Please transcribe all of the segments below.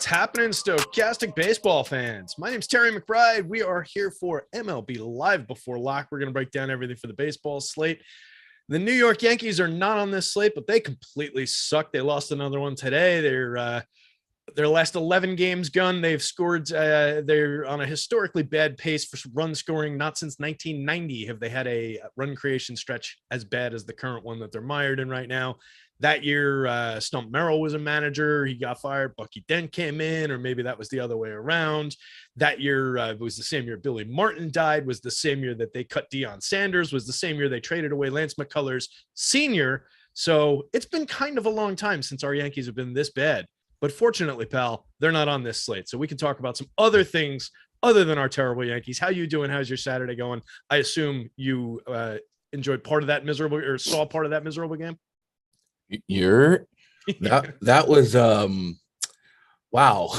What's happening, Stokastic baseball fans? My name's Terry McBride. We are here for MLB Live Before Lock. We're going to break down everything for the baseball slate. The New York Yankees are not on this slate, but they completely suck. They lost another one today. Their last 11 games gone, they've scored. They're on a historically bad pace for run scoring. Not since 1990 have they had a run creation stretch as bad as the current one that they're mired in right now. That year, Stump Merrill was a manager. He got fired. Bucky Dent came in, or maybe that was the other way around. That year was the same year Billy Martin died, was the same year that they cut Deion Sanders, was the same year they traded away Lance McCullers Sr. So it's been kind of a long time since our Yankees have been this bad. But fortunately, pal, they're not on this slate. So we can talk about some other things other than our terrible Yankees. How you doing? How's your Saturday going? I assume you enjoyed part of that miserable, or saw part of that miserable game. That was wow.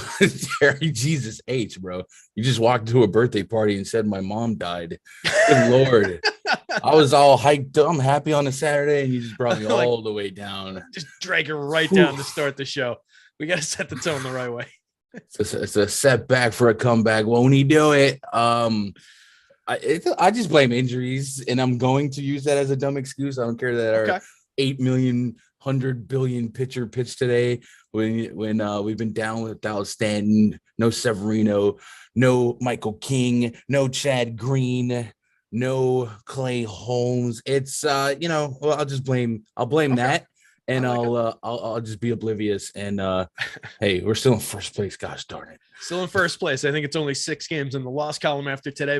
Terry, Jesus H, bro. You just walked to a birthday party and said my mom died. Good Lord. I was all hyped. I'm happy on a Saturday, and you just brought me all the way down. Just drag her right down to start the show. We got to set the tone the right way. It's a setback for a comeback. Won't he do it? I just blame injuries, and I'm going to use that as a dumb excuse. I don't care that our 8 million 100 billion pitcher pitch today when we've been down without Stanton, no Severino, no Michael King, no Chad Green, no Clay Holmes. It's I'll blame that, and I'll just be oblivious. And hey, we're still in first place. Gosh darn it. Still in first place. I think it's only 6 games in the loss column after today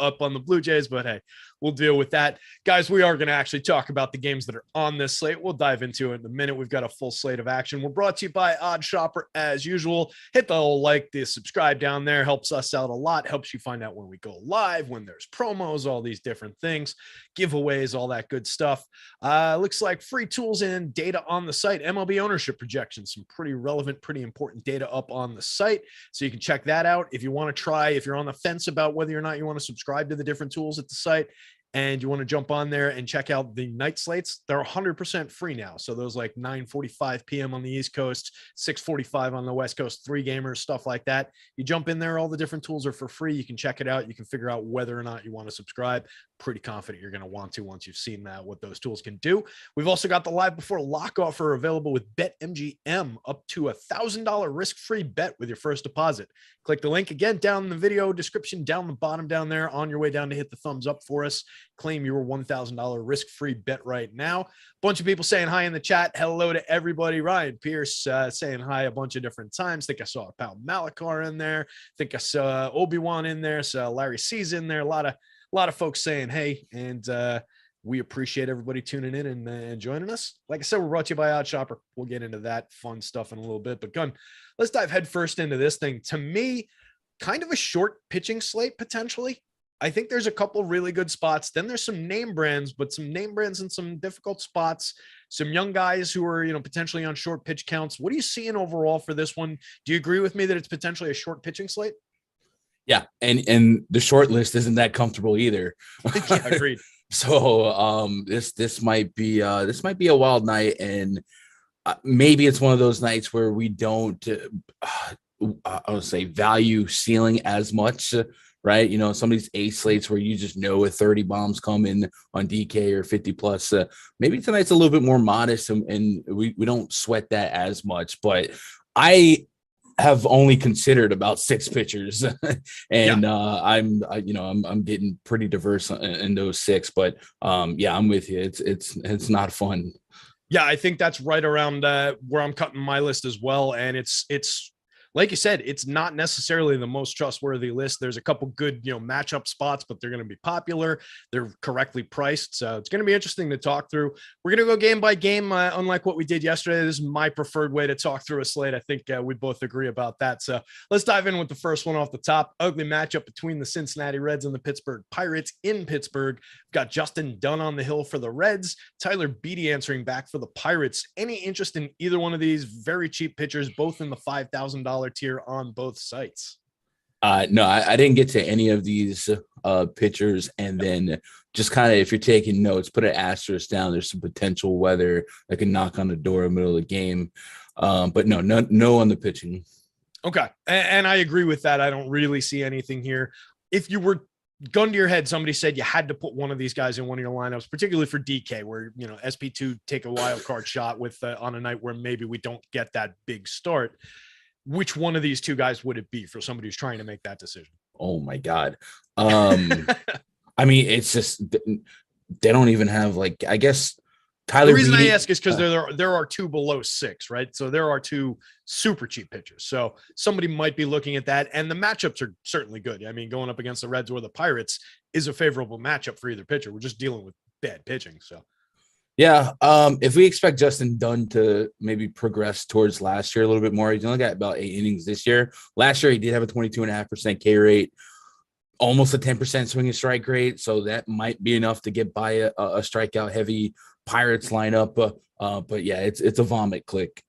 up on the Blue Jays, but hey, we'll deal with that. Guys, we are going to actually talk about the games that are on this slate. We'll dive into it in a minute. We've got a full slate of action. We're brought to you by Odd Shopper as usual. Hit the whole the subscribe down there. Helps us out a lot. Helps you find out when we go live, when there's promos, all these different things, giveaways, all that good stuff. Looks like free tools and data on the site. MLB ownership projections, some pretty relevant, pretty important data up on the site. So you can check that out if you want to try, if you're on the fence about whether or not you want to subscribe to the different tools at the site and you want to jump on there and check out the night slates, they're 100% free now. So those like 9:45 p.m. on the East Coast, 6:45 on the West Coast, 3-gamers, stuff like that. You jump in there, all the different tools are for free. You can check it out. You can figure out whether or not you want to subscribe. Pretty confident you're going to want to once you've seen that, what those tools can do. We've also got the Live Before Lock offer available with BetMGM, up to $1,000 risk-free bet with your first deposit. Click the link again down in the video description, down the bottom down there on your way down to hit the thumbs up for us. Claim your $1,000 risk-free bet right now. Bunch of people saying hi in the chat. Hello to everybody. Ryan Pierce saying hi a bunch of different times. Think I saw a pal Malakar in there. Think I saw Obi-Wan in there. So Larry C's in there. A lot of folks saying hey, and we appreciate everybody tuning in and joining us. Like I said, we're brought to you by Odd Shopper. We'll get into that fun stuff in a little bit. But Gun, let's dive head first into this thing. To me, kind of a short pitching slate potentially. I think there's a couple really good spots. Then there's some name brands, but some name brands in some difficult spots. Some young guys who are, potentially on short pitch counts. What are you seeing overall for this one? Do you agree with me that it's potentially a short pitching slate? Yeah, and the short list isn't that comfortable either. Yeah, agreed. So this might be a wild night, and maybe it's one of those nights where we don't I would say value ceiling as much. Right. Some of these A slates where you just know if 30 bombs come in on DK or 50 plus, maybe tonight's a little bit more modest and we don't sweat that as much. But I have only considered about 6 pitchers and I'm getting pretty diverse in those 6. But I'm with you. It's not fun. Yeah, I think that's right around where I'm cutting my list as well. And it's like you said, it's not necessarily the most trustworthy list. There's a couple good, matchup spots, but they're going to be popular. They're correctly priced. So it's going to be interesting to talk through. We're going to go game by game. Unlike what we did yesterday, this is my preferred way to talk through a slate. I think we both agree about that. So let's dive in with the first one off the top. Ugly matchup between the Cincinnati Reds and the Pittsburgh Pirates in Pittsburgh. We've got Justin Dunn on the hill for the Reds. Tyler Beede answering back for the Pirates. Any interest in either one of these very cheap pitchers, both in the $5,000 tier on both sites? No, I didn't get to any of these pitchers. And then just kind of, if you're taking notes, put an asterisk down. There's some potential weather that can knock on the door in the middle of the game. But no on the pitching. Okay. And I agree with that. I don't really see anything here. If you were gun to your head, somebody said you had to put one of these guys in one of your lineups, particularly for DK, where, SP2 take a wild card shot with on a night where maybe we don't get that big start. Which one of these two guys would it be for somebody who's trying to make that decision? Oh my God. I mean, it's just, they don't even have like, I guess Tyler. The reason I ask is because there are two below 6, right? So there are two super cheap pitchers. So somebody might be looking at that, and the matchups are certainly good. I mean, going up against the Reds or the Pirates is a favorable matchup for either pitcher. We're just dealing with bad pitching. So yeah, if we expect Justin Dunn to maybe progress towards last year a little bit more, he's only got about 8 innings this year. Last year he did have a 22.5% K rate, almost a 10% swinging strike rate, so that might be enough to get by a strikeout heavy Pirates lineup. But yeah, it's a vomit click.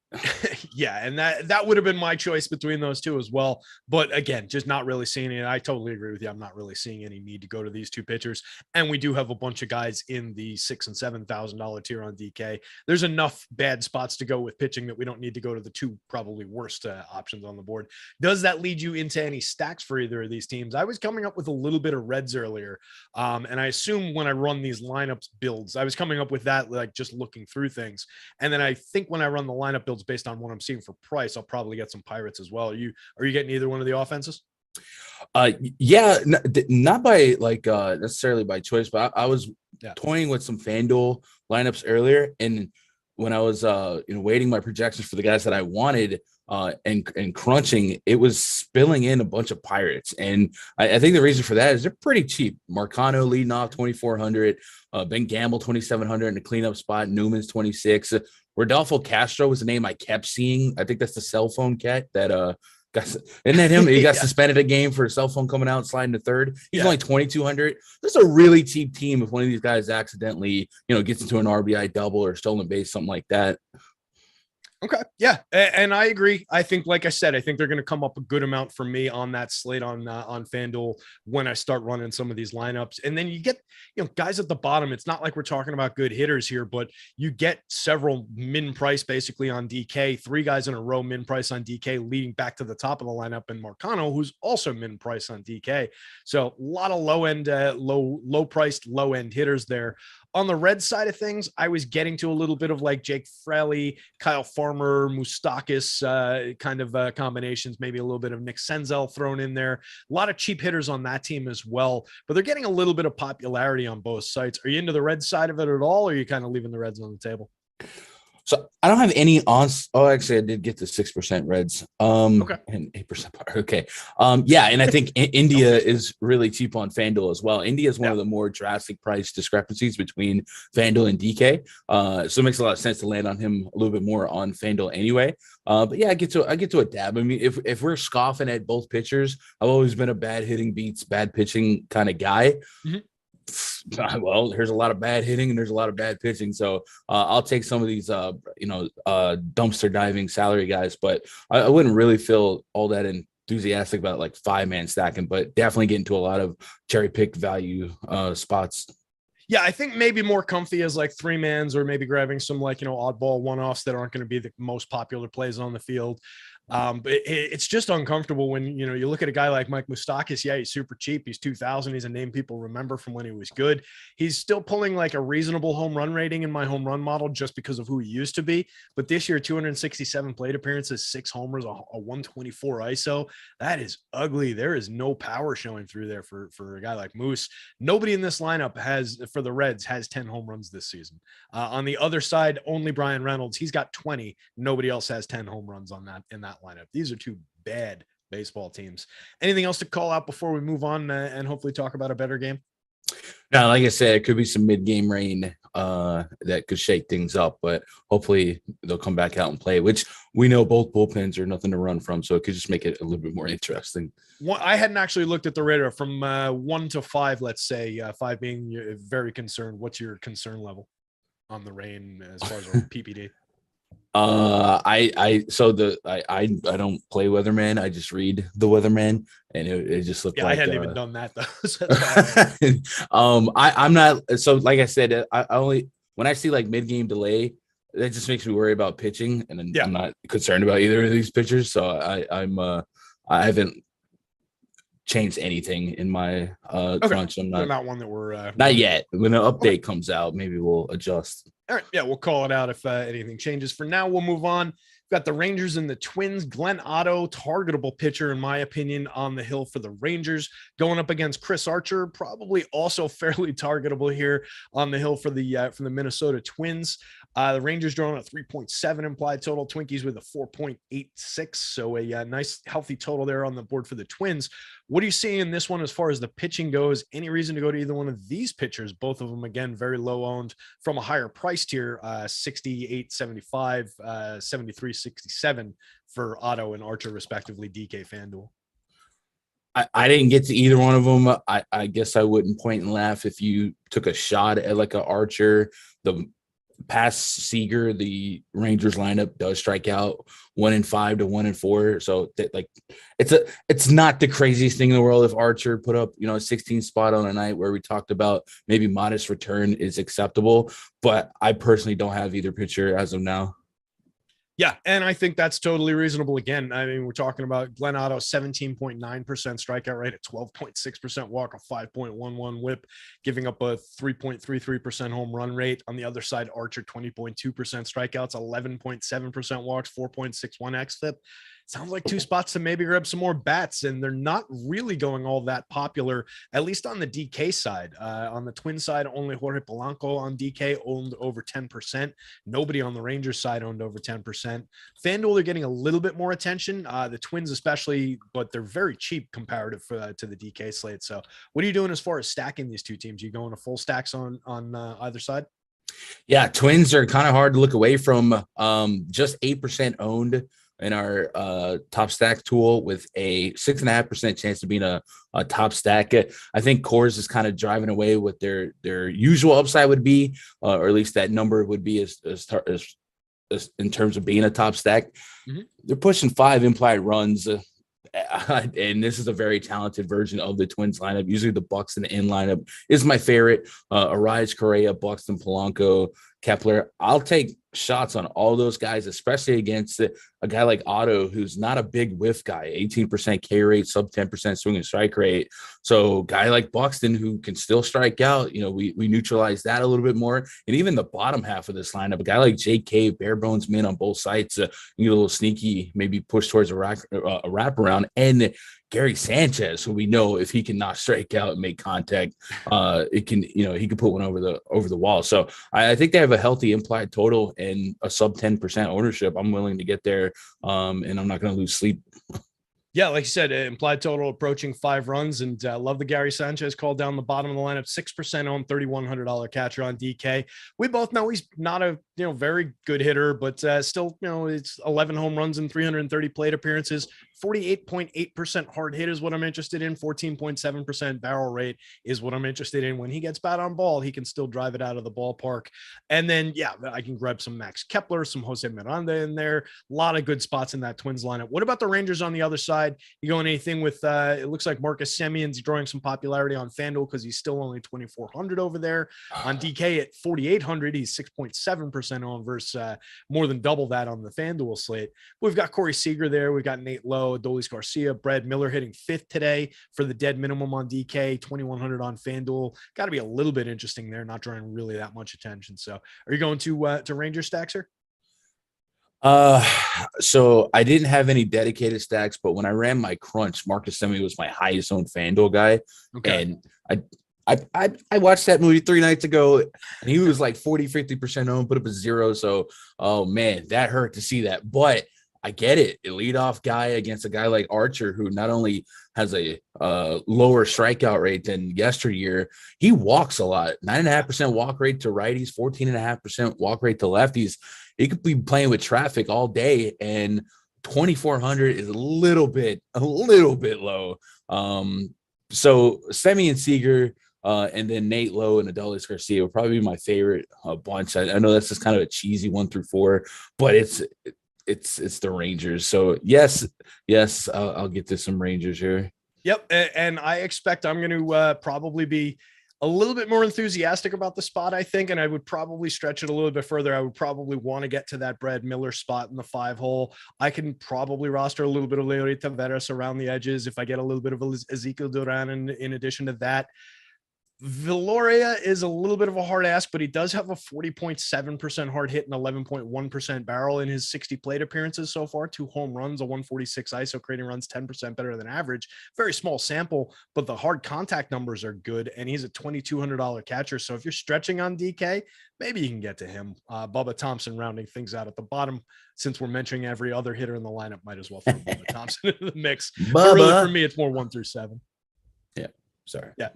Yeah, and that would have been my choice between those two as well. But again, just not really seeing it. I totally agree with you. I'm not really seeing any need to go to these two pitchers. And we do have a bunch of guys in the $6,000 and $7,000 tier on DK. There's enough bad spots to go with pitching that we don't need to go to the two probably worst options on the board. Does that lead you into any stacks for either of these teams? I was coming up with a little bit of Reds earlier. And I assume when I run these lineups builds, I was coming up with that, like just looking through things. And then I think when I run the lineup builds based on what I'm seeing for price, I'll probably get some Pirates as well. Are you getting either one of the offenses? Yeah, not by like necessarily by choice, but I was toying with some FanDuel lineups earlier, and when I was weighting my projections for the guys that I wanted and crunching, it was spilling in a bunch of Pirates, and I think the reason for that is they're pretty cheap. Marcano leading off 2,400, Ben Gamble 2,700 in the cleanup spot, Newman's 26. Rodolfo Castro was the name I kept seeing. I think that's the cell phone cat that isn't that him? He got suspended a game for a cell phone coming out and sliding to third. He's only 2,200. This is a really cheap team if one of these guys accidentally, gets into an RBI double or stolen base, something like that. Okay. Yeah. And I agree. I think, like I said, I think they're going to come up a good amount for me on that slate on FanDuel when I start running some of these lineups. And then you get, guys at the bottom. It's not like we're talking about good hitters here, but you get several min price basically on DK, 3 guys in a row, min price on DK, leading back to the top of the lineup, and Marcano, who's also min price on DK. So a lot of low end, low priced, low end hitters there. On the red side of things, I was getting to a little bit of like Jake Fraley, Kyle Farmer, Moustakas kind of combinations, maybe a little bit of Nick Senzel thrown in there. A lot of cheap hitters on that team as well, but they're getting a little bit of popularity on both sites. Are you into the red side of it at all, or are you kind of leaving the Reds on the table? So I don't have any on. Oh, actually, I did get the 6% Reds. Okay. And 8%. Okay. Yeah, and I think India is really cheap on FanDuel as well. India is one of the more drastic price discrepancies between FanDuel and DK. So it makes a lot of sense to land on him a little bit more on FanDuel anyway. But yeah, I get to a dab. I mean, if we're scoffing at both pitchers, I've always been a bad hitting beats bad pitching kind of guy. Mm-hmm. Well, there's a lot of bad hitting and there's a lot of bad pitching. So I'll take some of these, dumpster diving salary guys, but I wouldn't really feel all that enthusiastic about like 5-man stacking, but definitely get into a lot of cherry picked value spots. Yeah, I think maybe more comfy as like 3-mans, or maybe grabbing some oddball one-offs that aren't going to be the most popular plays on the field. But it's just uncomfortable when, you look at a guy like Mike Moustakas. Yeah, he's super cheap. He's 2,000. He's a name people remember from when he was good. He's still pulling like a reasonable home run rating in my home run model just because of who he used to be. But this year, 267 plate appearances, 6 homers, a 124 ISO. That is ugly. There is no power showing through there for a guy like Moose. Nobody in this lineup for the Reds has 10 home runs this season. On the other side, only Brian Reynolds. He's got 20. Nobody else has 10 home runs in that lineup. These are two bad baseball teams. Anything else to call out before we move on and hopefully talk about a better game? No, like I said, it could be some mid-game rain that could shake things up, but hopefully they'll come back out and play, which we know both bullpens are nothing to run from, so it could just make it a little bit more interesting. I hadn't actually looked at the radar from 1 to 5, let's say, 5 being very concerned. What's your concern level on the rain as far as PPD? I don't play weatherman. I just read the weatherman, and it just looked like I hadn't even done that though. So I'm not. So like I said, I only when I see like mid-game delay, that just makes me worry about pitching, and Yeah. I'm not concerned about either of these pitchers. So I haven't changed anything in my crunch. I'm So not not one that we're not yet. When an update comes out, maybe we'll adjust. All right. Yeah, we'll call it out if anything changes. For now, we'll move on. We've got the Rangers and the Twins. Glenn Otto, targetable pitcher, in my opinion, on the hill for the Rangers. Going up against Chris Archer, probably also fairly targetable here on the hill for the Minnesota Twins. The Rangers drawing a 3.7 implied total. Twinkies with a 4.86. So a nice, healthy total there on the board for the Twins. What do you see in this one as far as the pitching goes? Any reason to go to either one of these pitchers? Both of them, again, very low owned from a higher price tier, 68.75, 73.67 for Otto and Archer, respectively. DK FanDuel. I didn't get to either one of them. I guess I wouldn't point and laugh if you took a shot at like a Archer. The past Seager, the Rangers lineup does strike out 1-5 to 1-4. So that, like, it's not the craziest thing in the world if Archer put up, a 16 spot on a night where we talked about maybe modest return is acceptable. But I personally don't have either pitcher as of now. Yeah, and I think that's totally reasonable. Again, I mean, we're talking about Glenn Otto, 17.9% strikeout rate, at 12.6% walk, a 5.11 whip, giving up a 3.33% home run rate. On the other side, Archer, 20.2% strikeouts, 11.7% walks, 4.61 xFIP. Sounds like two spots to maybe grab some more bats, and they're not really going all that popular, at least on the DK side. On the Twin side, only Jorge Polanco on DK owned over 10%. Nobody on the Rangers side owned over 10%. FanDuel, they're getting a little bit more attention, the Twins especially, but they're very cheap comparative to the DK slate. So what are you doing as far as stacking these two teams? Are you going to full stacks on either side? Yeah, Twins are kind of hard to look away from. Just 8% owned in our top stack tool, with a 6.5% chance of being a top stack. I think Coors is kind of driving away what their usual upside would be, or at least that number would be as in terms of being a top stack. Mm-hmm. They're pushing 5 implied runs. And this is a very talented version of the Twins lineup. Usually the Buxton in lineup is my favorite. Arias, Correa, Buxton, Polanco, Kepler. I'll take shots on all those guys, especially against a guy like Otto, who's not a big whiff guy, 18% K rate, sub 10% swing and strike rate. So guy like Buxton, who can still strike out, we neutralize that a little bit more. And even the bottom half of this lineup, a guy like JK, bare bones min on both sides, you get a little sneaky, maybe push towards a wraparound. And Gary Sanchez, who we know if he cannot strike out and make contact, he can put one over the wall. So I think they have a healthy implied total and a sub 10% ownership. I'm willing to get there, and I'm not going to lose sleep. Yeah, like you said, implied total approaching 5 runs, and love the Gary Sanchez call down the bottom of the lineup. 6% owned, $3,100 catcher on DK. We both know he's not a very good hitter, but still, it's 11 home runs and 330 plate appearances. 48.8% hard hit is what I'm interested in. 14.7% barrel rate is what I'm interested in. When he gets bat on ball, he can still drive it out of the ballpark. And then, yeah, I can grab some Max Kepler, some Jose Miranda in there. A lot of good spots in that Twins lineup. What about the Rangers on the other side? You going anything with, it looks like Marcus Semion's drawing some popularity on FanDuel because he's still only 2,400 over there. On DK at 4,800, he's 6.7% on versus more than double that on the FanDuel slate. We've got Corey Seager there. We've got Nate Lowe, Adolis Garcia, Brad Miller hitting 5th today for the dead minimum on DK, 2,100 on FanDuel. Got to be a little bit interesting there, not drawing really that much attention. So are you going to Ranger stacks here? So I didn't have any dedicated stacks, but when I ran my crunch, Marcus Semien was my highest owned FanDuel guy. Okay. And I watched that movie 3 nights ago, and he was like 40-50% owned, put up a 0. So, oh man, that hurt to see that. But I get it. A leadoff guy against a guy like Archer, who not only has a lower strikeout rate than yesteryear, he walks a lot. 9.5% walk rate to righties, 14.5% walk rate to lefties. He could be playing with traffic all day, and 2,400 is a little bit low. So Semien and Seager, and then Nate Lowe and Adolis Garcia would probably be my favorite bunch. I know that's just kind of a cheesy 1 through 4, but it's the Rangers. So yes, I'll get to some Rangers here. Yep. And I expect I'm going to probably be a little bit more enthusiastic about the spot, I think, and I would probably stretch it a little bit further. I would probably want to get to that Brad Miller spot in the 5 hole. I can probably roster a little bit of Leody Taveras around the edges if I get a little bit of Ezekiel Duran in addition to that. Villoria is a little bit of a hard ask, but he does have a 40.7% hard hit and 11.1% barrel in his 60 plate appearances so far. 2 home runs, a 146 ISO, creating runs 10% better than average. Very small sample, but the hard contact numbers are good, and he's a $2,200 catcher. So if you're stretching on DK, maybe you can get to him. Bubba Thompson rounding things out at the bottom. Since we're mentioning every other hitter in the lineup, might as well throw Bubba Thompson into the mix. But really, for me, it's more 1 through 7. Yeah. Sorry. Yeah.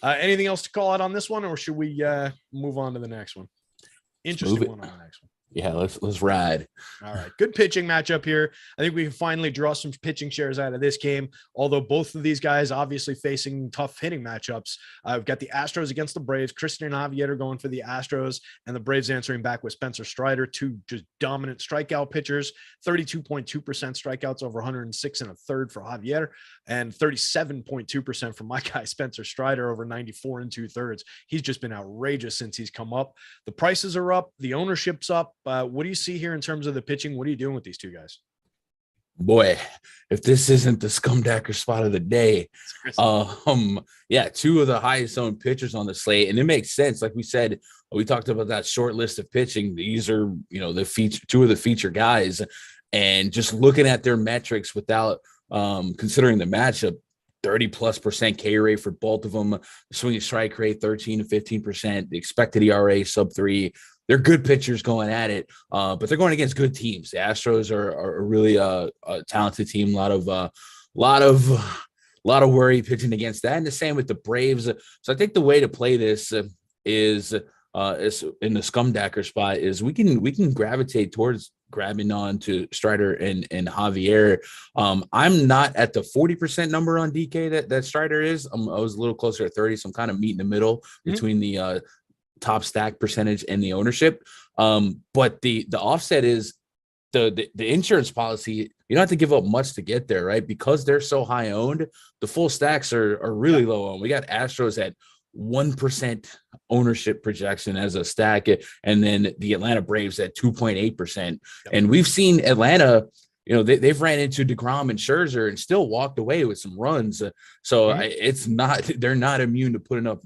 Anything else to call out on this one, or should we move on to the next one? Interesting one on the next one. Yeah, let's ride. All right. Good pitching matchup here. I think we can finally draw some pitching shares out of this game, although both of these guys obviously facing tough hitting matchups. We've got the Astros against the Braves. Christian Javier going for the Astros, and the Braves answering back with Spencer Strider, 2 just dominant strikeout pitchers, 32.2% strikeouts over 106 and a third for Javier, and 37.2% for my guy Spencer Strider over 94 and 2/3. He's just been outrageous since he's come up. The prices are up, the ownership's up. What do you see here in terms of the pitching? What are you doing with these two guys? Boy, if this isn't the Scumdacker spot of the day, yeah, 2 of the highest owned pitchers on the slate, and it makes sense. Like we said, we talked about that short list of pitching. These are, the feature 2 of the feature guys, and just looking at their metrics without considering the matchup. 30+% K rate for both of them. The swinging strike rate 13 to 15%. The expected ERA sub 3. They're good pitchers going at it, but they're going against good teams. The Astros are really a talented team. A lot of worry pitching against that, and the same with the Braves. So I think the way to play this is in the Scumdacker spot is we can gravitate towards grabbing on to Strider and Javier. I'm not at the 40% number on DK that Strider is. I was a little closer at 30, so I'm kind of meeting the middle between the top stack percentage and the ownership. But the offset is the insurance policy. You don't have to give up much to get there, right? Because they're so high owned, the full stacks are really low owned. We got Astros at 1% ownership projection as a stack, and then the Atlanta Braves at 2.8%. And we've seen Atlanta, they've ran into DeGrom and Scherzer and still walked away with some runs. They're not immune to putting up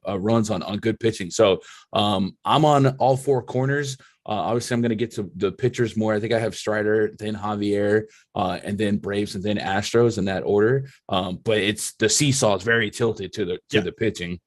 runs on good pitching. So I'm on all 4 corners. Obviously, I'm going to get to the pitchers more. I think I have Strider, then Javier, and then Braves, and then Astros in that order. But it's the seesaw is very tilted to the pitching.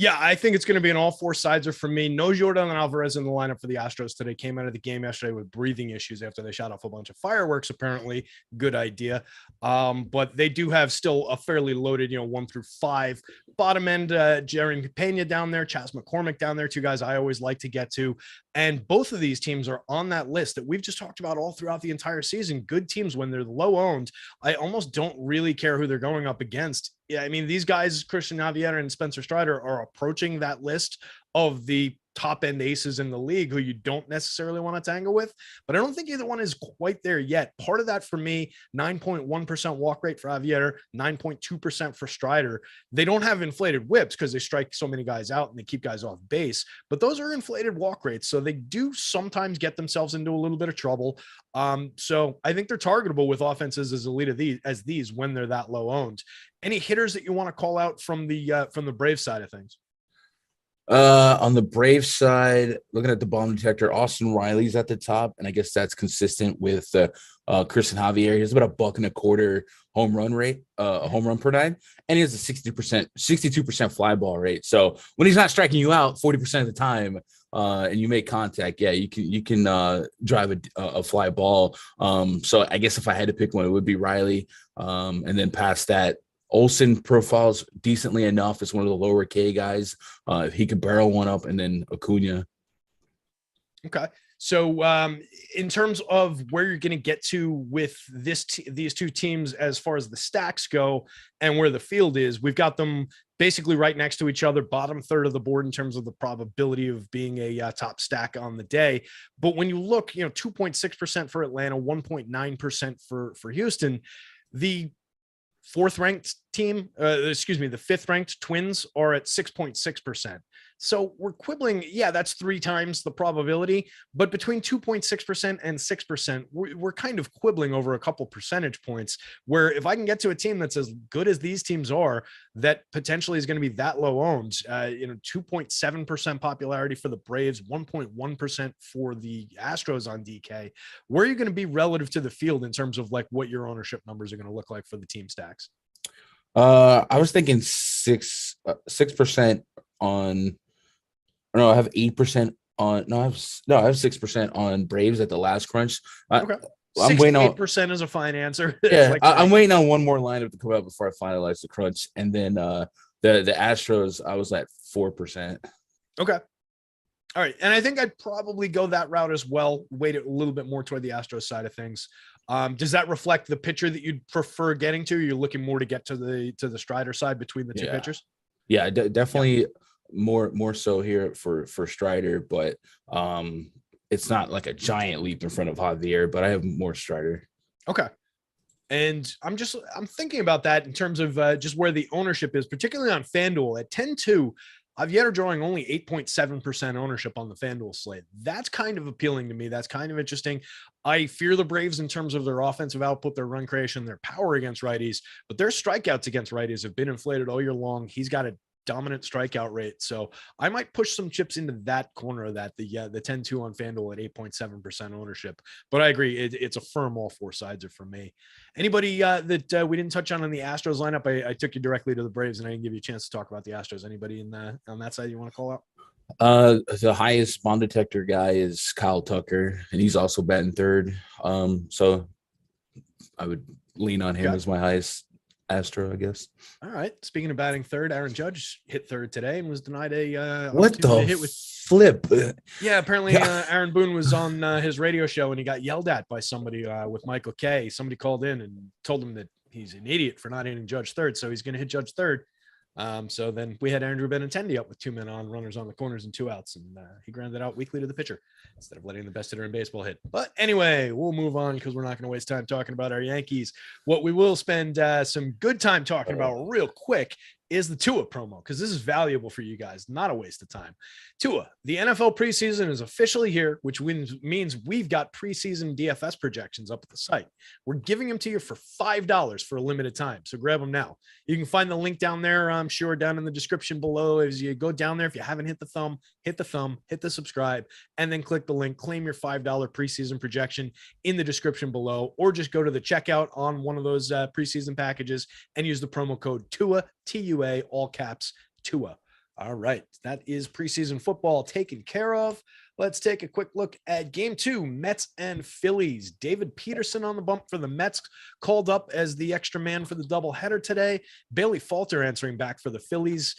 Yeah, I think it's going to be an all 4 sides for me. No Jordan Alvarez in the lineup for the Astros today. Came out of the game yesterday with breathing issues after they shot off a bunch of fireworks, apparently. Good idea. But they do have still a fairly loaded, 1 through 5. Bottom end, Jeremy Pena down there, Chas McCormick down there, 2 guys I always like to get to. And both of these teams are on that list that we've just talked about all throughout the entire season. Good teams when they're low owned. I almost don't really care who they're going up against. Yeah, I mean, these guys, Christian Javier and Spencer Strider, are approaching that list of the top end aces in the league who you don't necessarily want to tangle with, but I don't think either one is quite there yet. Part of that for me, 9.1% walk rate for Javier, 9.2% for Strider. They don't have inflated whips because they strike so many guys out and they keep guys off base, but those are inflated walk rates. So they do sometimes get themselves into a little bit of trouble. So I think they're targetable with offenses as elite as these when they're that low owned. Any hitters that you want to call out from the Braves side of things? On the Braves side, looking at the bomb detector, Austin Riley's at the top, and I guess that's consistent with Christian Javier. He has about $1.25 home run rate, a home run per 9, and he has a 62% fly ball rate. So when he's not striking you out 40% of the time, and you make contact, yeah, you can drive a fly ball. So I guess if I had to pick one, it would be Riley, and then past that, Olsen profiles decently enough as one of the lower K guys. He could barrel one up, and then Acuna. Okay. So in terms of where you're going to get to with these 2 teams, as far as the stacks go and where the field is, we've got them basically right next to each other, bottom third of the board in terms of the probability of being a top stack on the day. But when you look, 2.6% for Atlanta, 1.9% for Houston, the fourth ranked team, the fifth ranked Twins are at 6.6%. So we're quibbling. Yeah, that's 3 times the probability, but between 2.6% and 6%, we're kind of quibbling over a couple percentage points, where if I can get to a team that's as good as these teams are, that potentially is going to be that low owned, 2.7% popularity for the Braves, 1.1% for the Astros on DK, where are you going to be relative to the field in terms of like what your ownership numbers are going to look like for the team stacks? I was thinking 6% on. No, I have 8% on. No, I have 6% on Braves at the last crunch. Okay. I'm waiting on 8% is a fine answer. Yeah, like I'm waiting on one more lineup to come out before I finalize the crunch, and then the Astros, I was at 4%. Okay. All right, and I think I'd probably go that route as well. Weight it a little bit more toward the Astros side of things. Does that reflect the pitcher that you'd prefer getting to? You're looking more to get to the Strider side between the two pitchers? Yeah, definitely. Yeah. More so here for Strider, but it's not like a giant leap in front of Javier, but I have more Strider. Okay. And I'm thinking about that in terms of just where the ownership is, particularly on FanDuel at 10-2. Javier drawing only 8.7% ownership on the FanDuel slate. That's kind of appealing to me. That's kind of interesting. I fear the Braves in terms of their offensive output, their run creation, their power against righties, but their strikeouts against righties have been inflated all year long. He's got a dominant strikeout rate. So I might push some chips into that corner of that, the 10-2 on FanDuel at 8.7% ownership. But I agree, it's a firm all 4 sides are for me. Anybody that we didn't touch on the Astros lineup? I took you directly to the Braves, and I didn't give you a chance to talk about the Astros. Anybody on that side you want to call out? The highest spawn detector guy is Kyle Tucker, and he's also batting third. So I would lean on him as my highest Astro, I guess. All right. Speaking of batting third, Aaron Judge hit third today and was denied a what the hit with flip. Yeah, apparently Aaron Boone was on his radio show and he got yelled at by somebody with Michael Kay. Somebody called in and told him that he's an idiot for not hitting Judge third, so he's going to hit Judge third. So then we had Andrew Benintendi up with 2 men on, runners on the corners and 2 outs, and he grounded out weakly to the pitcher instead of letting the best hitter in baseball hit. But anyway, we'll move on because we're not going to waste time talking about our Yankees. What we will spend some good time talking about real quick is the Tua promo, because this is valuable for you guys, not a waste of time. Tua, the NFL preseason is officially here, which means we've got preseason DFS projections up at the site. We're giving them to you for $5 for a limited time, so grab them now. You can find the link down there, I'm sure, down in the description below. As you go down there, if you haven't hit the thumb, hit the subscribe, and then click the link, claim your $5 preseason projection in the description below, or just go to the checkout on one of those preseason packages and use the promo code TUA, TUA, all caps, Tua. All right, that is preseason football taken care of. Let's take a quick look at game 2, Mets and Phillies. David Peterson on the bump for the Mets, called up as the extra man for the doubleheader today. Bailey Falter answering back for the Phillies.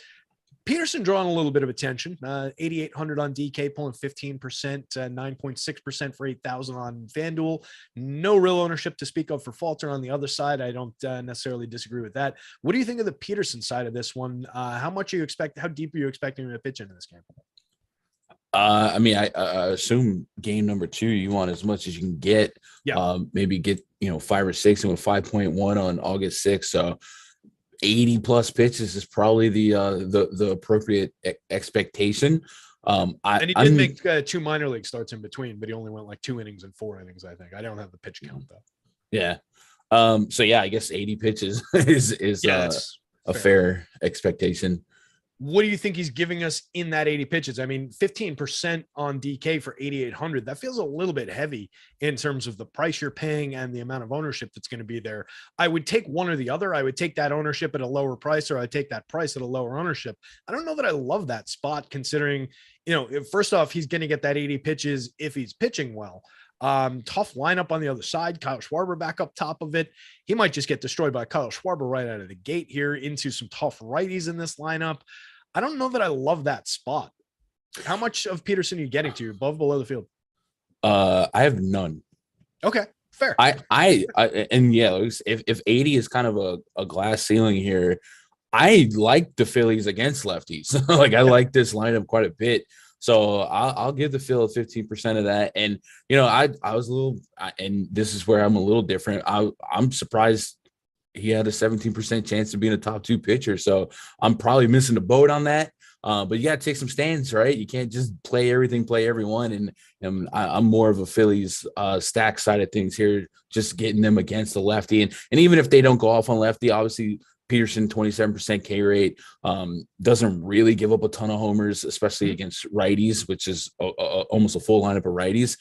Peterson drawing a little bit of attention, 8,800 on DK, pulling 15%, 9.6% for 8,000 on FanDuel. No real ownership to speak of for Falter on the other side. I don't necessarily disagree with that. What do you think of the Peterson side of this one? How much are you how deep are you expecting him to pitch into this game? I mean, I assume game number 2, you want as much as you can get. Yeah. Maybe get 5 or 6, and with 5.1 on August 6th. So 80 plus pitches is probably the appropriate expectation. And he did make 2 minor league starts in between, but he only went like 2 innings and 4 innings, I think. I don't have the pitch count though. Yeah. So yeah, I guess 80 pitches is a fair expectation. What do you think he's giving us in that 80 pitches? I mean, 15% on DK for 8,800. That feels a little bit heavy in terms of the price you're paying and the amount of ownership that's going to be there. I would take one or the other. I would take that ownership at a lower price, or I'd take that price at a lower ownership. I don't know that I love that spot, considering, first off, he's going to get that 80 pitches if he's pitching well. Tough lineup on the other side. Kyle Schwarber back up top of it. He might just get destroyed by Kyle Schwarber right out of the gate here into some tough righties in this lineup. I don't know that I love that spot. How much of Peterson are you getting to? Above, below the field? I have none. Okay, fair. And yeah, if 80 is kind of a glass ceiling here, I like the Phillies against lefties. I like this lineup quite a bit. So I'll give the Phil 15% of that. And, I was a little, and this is where I'm a little different. I'm surprised he had a 17% chance of being a top 2 pitcher. So I'm probably missing the boat on that. But you got to take some stands, right? You can't just play everything, play everyone. And I'm more of a Phillies stack side of things here, just getting them against the lefty. And even if they don't go off on lefty, obviously Peterson, 27% K rate, doesn't really give up a ton of homers, especially against righties, which is almost a full lineup of righties.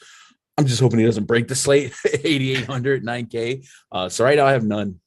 I'm just hoping he doesn't break the slate, 8,800, 9K. So right now I have none.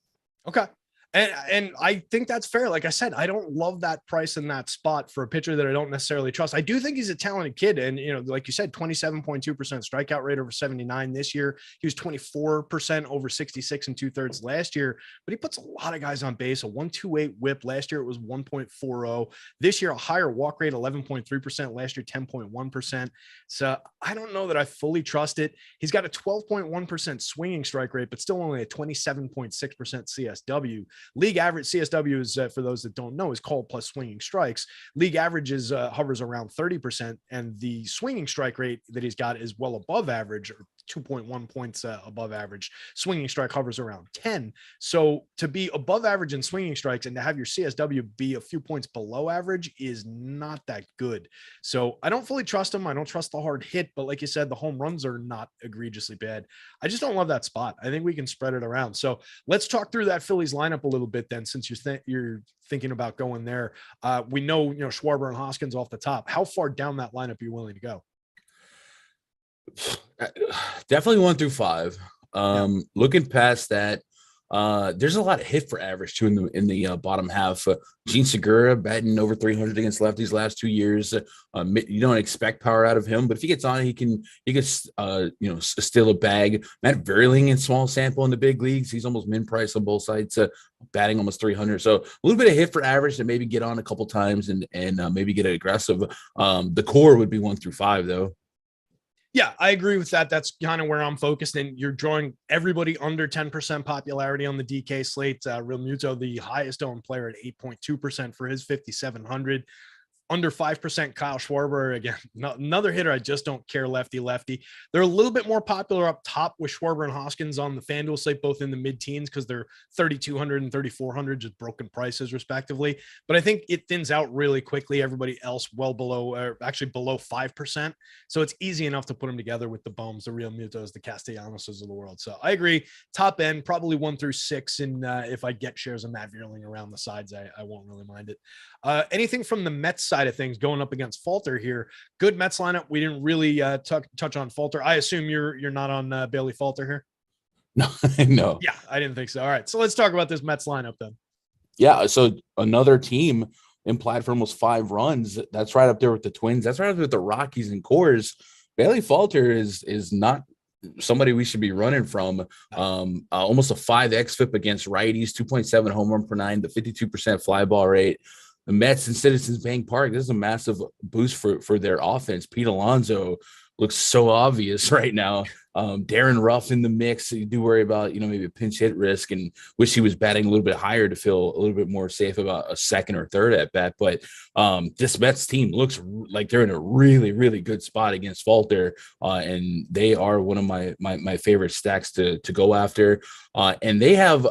Okay. And I think that's fair. Like I said, I don't love that price in that spot for a pitcher that I don't necessarily trust. I do think he's a talented kid. And, like you said, 27.2% strikeout rate over 79 this year. He was 24% over 66 and 2/3 last year, but he puts a lot of guys on base, a 1.28 whip. Last year, it was 1.40. This year, a higher walk rate, 11.3%. Last year, 10.1%. So I don't know that I fully trust it. He's got a 12.1% swinging strike rate, but still only a 27.6% CSW. League average CSW is, for those that don't know, is called plus swinging strikes. League average is hovers around 30%, and the swinging strike rate that he's got is well above average, or 2.1 points above average. Swinging strike hovers around 10. So to be above average in swinging strikes and to have your CSW be a few points below average is not that good. So I don't fully trust him. I don't trust the hard hit, but like you said, the home runs are not egregiously bad. I just don't love that spot. I think we can spread it around. So let's talk through that Phillies lineup a little bit then, since you're thinking about going there. We know, Schwarber and Hoskins off the top. How far down that lineup are you willing to go? Definitely 1 through 5. Yeah. Looking past that, there's a lot of hit for average too in the bottom half. Gene Segura batting over 300 against lefties last 2 years. You don't expect power out of him, but if he gets on, he can steal a bag. Matt Vierling in small sample in the big leagues, he's almost min price on both sides, batting almost 300. So a little bit of hit for average to maybe get on a couple times and maybe get aggressive. The core would be 1 through 5 though. Yeah, I agree with that. That's kind of where I'm focused. And you're drawing everybody under 10% popularity on the DK slate. Real Muto, the highest owned player at 8.2% for his 5,700. Under 5%, Kyle Schwarber. Again, another hitter I just don't care, lefty. They're a little bit more popular up top with Schwarber and Hoskins on the FanDuel slate, both in the mid-teens, because they're 3,200 and 3,400, just broken prices respectively. But I think it thins out really quickly. Everybody else well below, or actually below 5%. So it's easy enough to put them together with the Bohms, the Real Mutos, the Castellanos of the world. So I agree. Top end, probably 1 through 6. And if I get shares of Matt Vierling around the sides, I won't really mind it. Anything from the Mets side of things going up against Falter here? Good Mets lineup. We didn't really touch on Falter. I assume you're not on Bailey Falter here. No. Yeah, I didn't think so. All right, so let's talk about this Mets lineup then. Yeah, so another team implied for almost 5 runs. That's right up there with the Twins. That's right up there with the Rockies and Coors. Bailey Falter is not somebody we should be running from. Almost a 5x FIP against righties, 2.7 home run per 9, the 52% fly ball rate. The Mets in Citizens Bank Park, this is a massive boost for their offense. Pete Alonso looks so obvious right now. Darren Ruff in the mix. You do worry about, maybe a pinch hit risk, and wish he was batting a little bit higher to feel a little bit more safe about a second or third at bat. But this Mets team looks like they're in a really, really good spot against Falter. And they are one of my favorite stacks to go after. And they have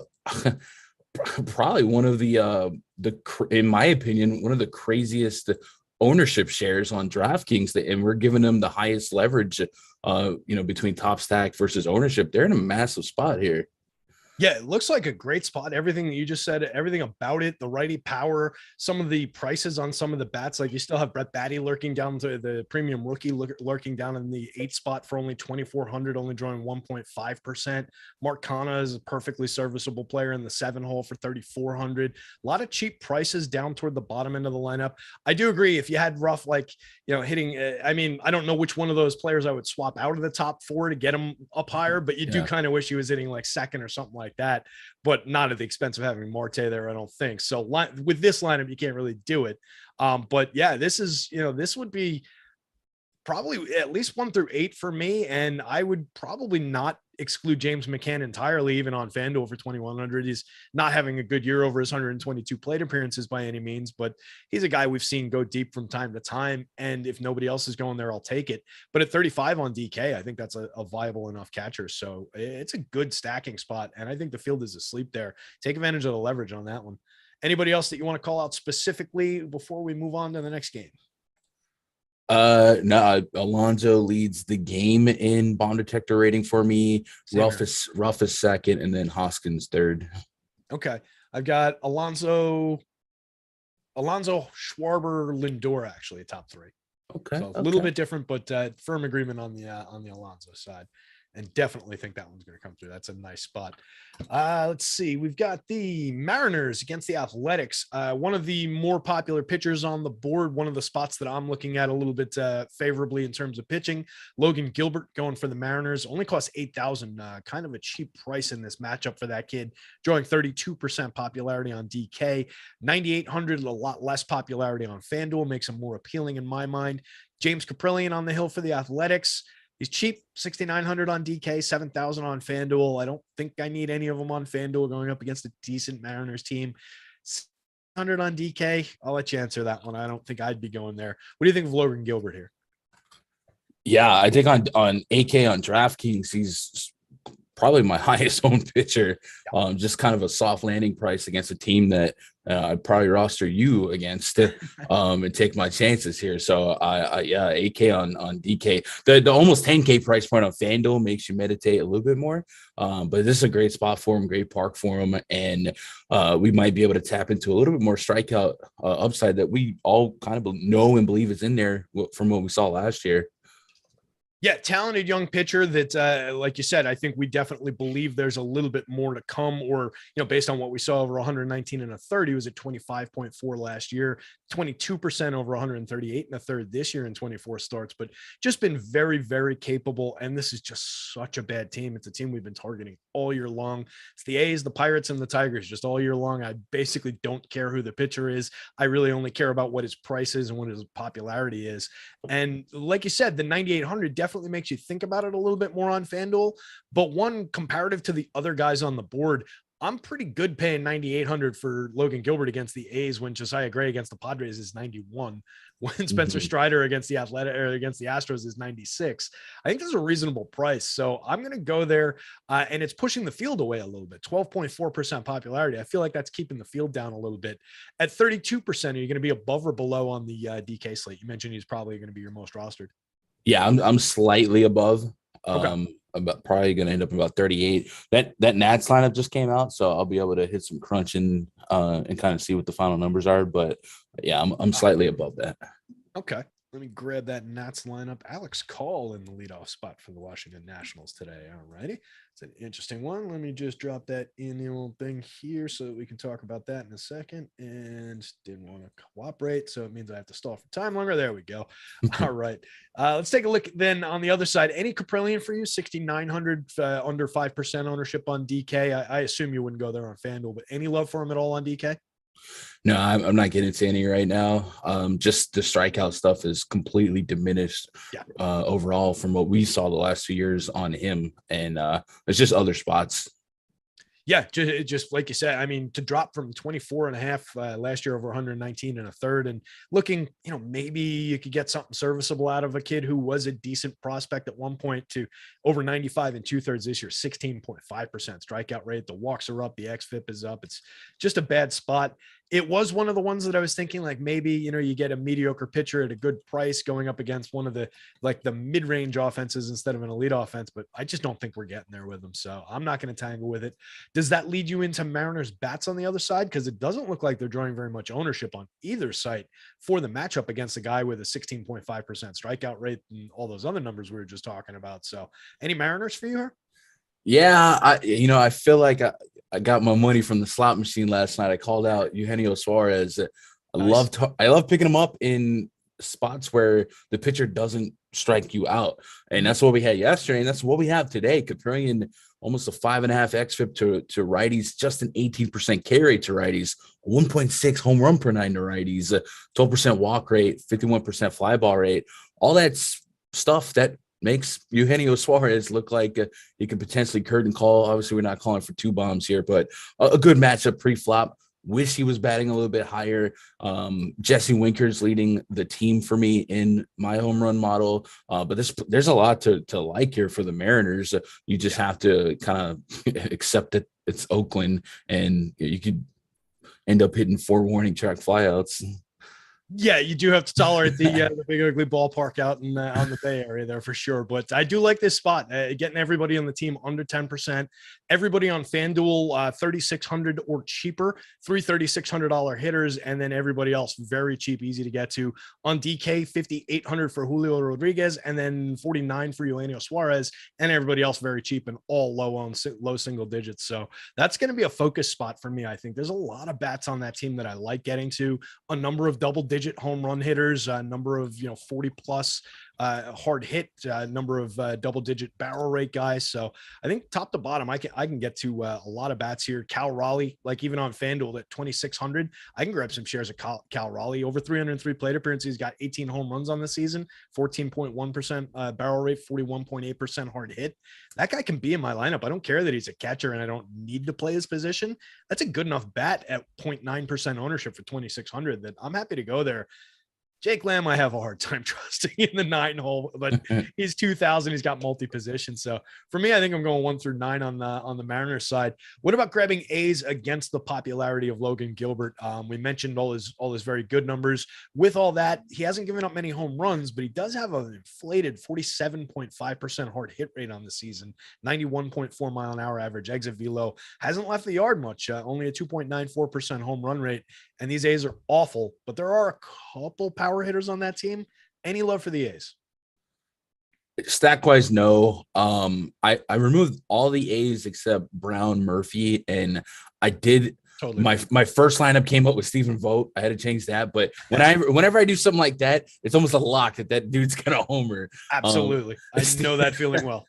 probably one of the in my opinion, one of the craziest ownership shares on DraftKings, and we're giving them the highest leverage, between top stack versus ownership. They're in a massive spot here. Yeah, it looks like a great spot. Everything that you just said, everything about it, the righty power, some of the prices on some of the bats, like you still have Brett Batty lurking down to the premium rookie lurking down in the 8 spot for only 2,400, only drawing 1.5%. Mark Canha is a perfectly serviceable player in the 7 hole for 3,400. A lot of cheap prices down toward the bottom end of the lineup. I do agree. If you had Ruff, hitting, I don't know which one of those players I would swap out of the top 4 to get him up higher, but you do kind of wish he was hitting like second or something like that, but not at the expense of having Marte there, I don't think. So with this lineup, you can't really do it. But yeah, this would be probably at least 1 through 8 for me. And I would probably not exclude James McCann entirely, even on FanDuel for 2,100. He's not having a good year over his 122 plate appearances by any means, but he's a guy we've seen go deep from time to time. And if nobody else is going there, I'll take it. But at 35 on DK, I think that's a viable enough catcher. So it's a good stacking spot. And I think the field is asleep there. Take advantage of the leverage on that one. Anybody else that you want to call out specifically before we move on to the next game? No, Alonso leads the game in bomb detector rating for me. Ruff is second, and then Hoskins third. Okay. I've got Alonso, Schwarber, Lindor, actually top three. Okay. So a little bit different, but firm agreement on the Alonso side. And definitely think that one's going to come through. That's a nice spot. Let's see. We've got the Mariners against the Athletics. One of the more popular pitchers on the board. One of the spots that I'm looking at a little bit favorably in terms of pitching. Logan Gilbert going for the Mariners. Only costs $8,000. Kind of a cheap price in this matchup for that kid. Drawing 32% popularity on DK. 9,800, a lot less popularity on FanDuel. Makes him more appealing in my mind. James Caprillion on the hill for the Athletics. He's cheap, 6,900 on DK, 7,000 on FanDuel. I don't think I need any of them on FanDuel going up against a decent Mariners team. 100 on DK. I'll let you answer that one. I don't think I'd be going there. What do you think of Logan Gilbert here? Yeah, I think on AK on DraftKings, he's probably my highest owned pitcher. Just kind of a soft landing price against a team that I'd probably roster you against and take my chances here. So yeah, AK on DK. The almost 10K price point on FanDuel makes you meditate a little bit more. But this is a great spot for him, great park for him, and we might be able to tap into a little bit more strikeout upside that we all kind of know and believe is in there from what we saw last year. Yeah, talented young pitcher that, like you said, I think we definitely believe there's a little bit more to come, or, based on what we saw over 119 and a third, he was at 25.4 last year, 22% over 138 and a third this year in 24 starts, but just been very, very capable. And this is just such a bad team. It's a team we've been targeting all year long. It's the A's, the Pirates, and the Tigers just all year long. I basically don't care who the pitcher is. I really only care about what his price is and what his popularity is. And like you said, the 9,800 definitely makes you think about it a little bit more on FanDuel, but one comparative to the other guys on the board, I'm pretty good paying 9,800 for Logan Gilbert against the A's when Josiah Gray against the Padres is 91. When Spencer Strider against the Astros is 96. I think this is a reasonable price. So I'm going to go there. And it's pushing the field away a little bit, 12.4% popularity. I feel like that's keeping the field down a little bit. At 32%, are you going to be above or below on the DK slate? You mentioned he's probably going to be your most rostered. Yeah, I'm slightly above. Okay. I'm probably going to end up about 38. That Nats lineup just came out, so I'll be able to hit some crunching and kind of see what the final numbers are. But yeah, I'm slightly above that. Okay. Let me grab that Nats lineup. Alex Call in the leadoff spot for the Washington Nationals today. All righty. It's an interesting one. Let me just drop that in the old thing here so that we can talk about that in a second. And didn't want to cooperate, so it means I have to stall for time longer. There we go. All right. Let's take a look then on the other side. Any Caprillion for you? 6,900 under 5% ownership on DK. I assume you wouldn't go there on FanDuel, but any love for him at all on DK? No, I'm not getting to any right now. Just the strikeout stuff is completely diminished overall from what we saw the last 2 years on him. And it's just other spots. Yeah, just like you said, I mean, to drop from 24 and a half last year over 119 and a third, and looking, maybe you could get something serviceable out of a kid who was a decent prospect at one point to over 95 and 2/3 this year, 16.5% strikeout rate. The walks are up, the xFIP is up. It's just a bad spot. It was one of the ones that I was thinking, like, maybe, you get a mediocre pitcher at a good price going up against one of the mid-range offenses instead of an elite offense, but I just don't think we're getting there with them. So I'm not going to tangle with it. Does that lead you into Mariners bats on the other side? Because it doesn't look like they're drawing very much ownership on either site for the matchup against a guy with a 16.5% strikeout rate and all those other numbers we were just talking about. So any Mariners for you here? Yeah, I feel like I got my money from the slot machine last night. I called out Eugenio Suarez. Nice. I love picking him up in spots where the pitcher doesn't strike you out. And that's what we had yesterday. And that's what we have today. Comparing almost a 5.5 xFIP to righties, just an 18% K rate to righties, 1.6 home run per nine to righties, 12% walk rate, 51% fly ball rate, all that stuff that makes Eugenio Suarez look like he could potentially curtain call. Obviously, we're not calling for 2 bombs here, but a good matchup pre-flop. Wish he was batting a little bit higher. Jesse Winker's leading the team for me in my home run model. But there's a lot to like here for the Mariners. You just have to kind of accept that it's Oakland, and you could end up hitting 4 warning track flyouts. Yeah, you do have to tolerate the big ugly ballpark out in on the Bay Area there for sure. But I do like this spot, getting everybody on the team under 10%. Everybody on FanDuel 3,600 or cheaper, 3 $3,600 hitters, and then everybody else very cheap, easy to get to. On DK, 5,800 for Julio Rodriguez, and then 49 for Eugenio Suarez, and everybody else very cheap and all low single digits. So that's going to be a focus spot for me. I think there's a lot of bats on that team that I like getting to. A number of double-digit home run hitters, a number of 40 plus hard hit, number of double-digit barrel rate guys. So I think top to bottom, I can get to a lot of bats here. Cal Raleigh, like even on FanDuel at 2,600, I can grab some shares of Cal Raleigh. Over 303 plate appearances, he's got 18 home runs on the season, 14.1% barrel rate, 41.8% hard hit. That guy can be in my lineup. I don't care that he's a catcher and I don't need to play his position. That's a good enough bat at 0.9% ownership for 2,600 that I'm happy to go there. Jake Lamb, I have a hard time trusting in the 9 hole, but he's 2,000. He's got multi-position. So for me, I think I'm going 1 through 9 on the Mariners side. What about grabbing A's against the popularity of Logan Gilbert? We mentioned all his very good numbers. With all that, he hasn't given up many home runs, but he does have an inflated 47.5% hard hit rate on the season, 91.4 mile an hour average exit velo. Hasn't left the yard much, only a 2.94% home run rate. And these A's are awful, but there are a couple power hitters on that team. Any love for the A's? Stack wise, no. I removed all the A's except Brown, Murphy, and I did totally. My first lineup came up with Stephen Vogt. I had to change that, but whenever I do something like that, it's almost a lock that dude's gonna homer. Absolutely, I know that feeling well.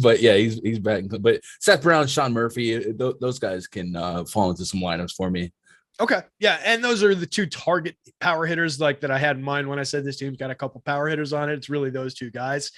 But yeah, he's batting. But Seth Brown, Sean Murphy, those guys can fall into some lineups for me. Okay. Yeah. And those are the 2 target power hitters like that I had in mind when I said this team's got a couple power hitters on it. It's really those 2 guys.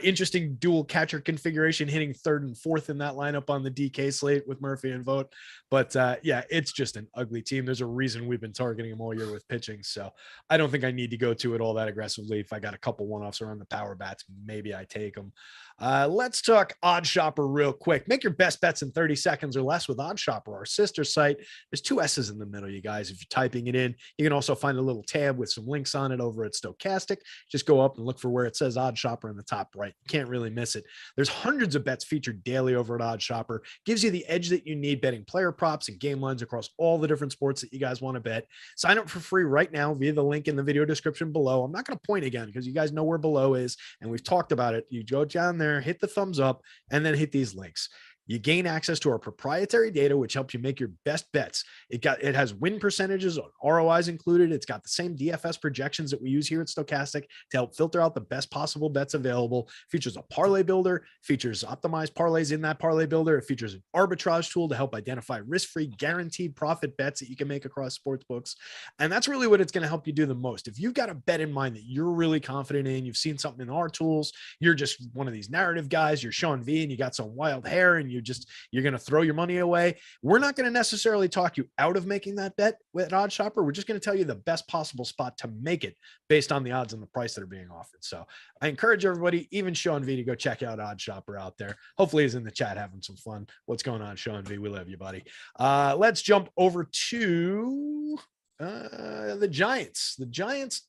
Interesting dual catcher configuration, hitting 3rd and 4th in that lineup on the DK slate with Murphy and Vogt. But yeah, it's just an ugly team. There's a reason we've been targeting them all year with pitching. So I don't think I need to go to it all that aggressively. If I got a couple one-offs around the power bats, maybe I take them. Let's talk Odd Shopper real quick. Make your best bets in 30 seconds or less with Odd Shopper, our sister site. There's 2 S's in the middle, you guys. If you're typing it in, you can also find a little tab with some links on it over at Stokastic. Just go up and look for where it says Odd Shopper in the top right. You can't really miss it. There's hundreds of bets featured daily over at Odd Shopper. Gives you the edge that you need betting player props and game lines across all the different sports that you guys want to bet. Sign up for free right now via the link in the video description below. I'm not going to point again because you guys know where below is, and we've talked about it. You go down there, hit the thumbs up, and then hit these links. You gain access to our proprietary data, which helps you make your best bets. It has win percentages, ROIs included. It's got the same DFS projections that we use here at Stokastic to help filter out the best possible bets available. Features a parlay builder, features optimized parlays in that parlay builder. It features an arbitrage tool to help identify risk-free guaranteed profit bets that you can make across sports books. And that's really what it's going to help you do the most. If you've got a bet in mind that you're really confident in, you've seen something in our tools, you're just one of these narrative guys, you're Sean V and you got some wild hair and you're going to throw your money away. We're not going to necessarily talk you out of making that bet with Odd Shopper. We're just going to tell you the best possible spot to make it based on the odds and the price that are being offered. So I encourage everybody, even Sean V, to go check out Odd Shopper out there. Hopefully he's in the chat having some fun. What's going on, Sean V? We love you, buddy. Let's jump over to the Giants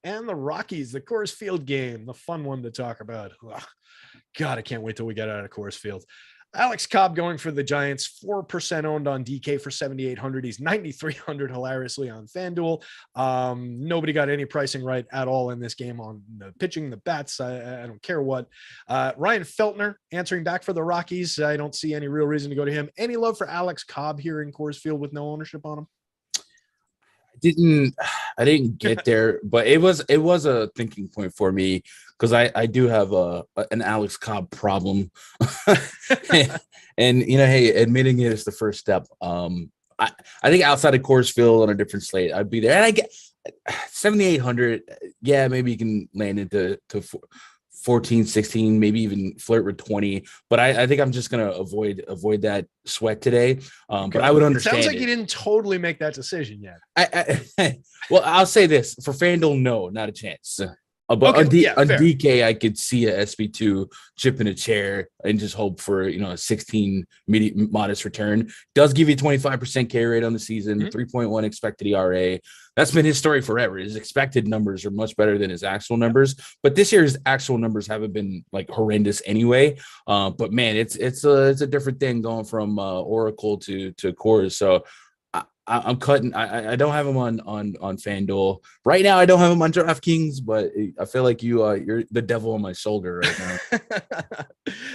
and the Rockies, the Coors Field game, the fun one to talk about. Ugh. God, I can't wait till we get out of Coors Field. Alex Cobb going for the Giants, 4% owned on DK for 7,800. He's 9,300 hilariously on FanDuel. Nobody got any pricing right at all in this game on the pitching, the bats. I don't care what. Ryan Feltner answering back for the Rockies. I don't see any real reason to go to him. Any love for Alex Cobb here in Coors Field with no ownership on him? I didn't get there, but it was a thinking point for me because I do have an Alex Cobb problem. and hey, admitting it is the first step. I think outside of Coors Field on a different slate, I'd be there. And I get 7,800. Yeah, maybe you can land into 14, 16, maybe even flirt with 20. But I think I'm just going to avoid that sweat today. But I would understand. It sounds like you didn't totally make that decision yet. Well, I'll say this for FanDuel, no, not a chance. But on DK, I could see a SB2 chip in a chair and just hope for, a 16 modest return. Does give you 25% K rate on the season, 3.1 expected ERA. That's been his story forever. His expected numbers are much better than his actual numbers, but this year's actual numbers haven't been like horrendous anyway. But man, it's a different thing going from Oracle to Coors. So I'm cutting. I don't have him on FanDuel right now. I don't have him on DraftKings, but I feel like you're the devil on my shoulder right now.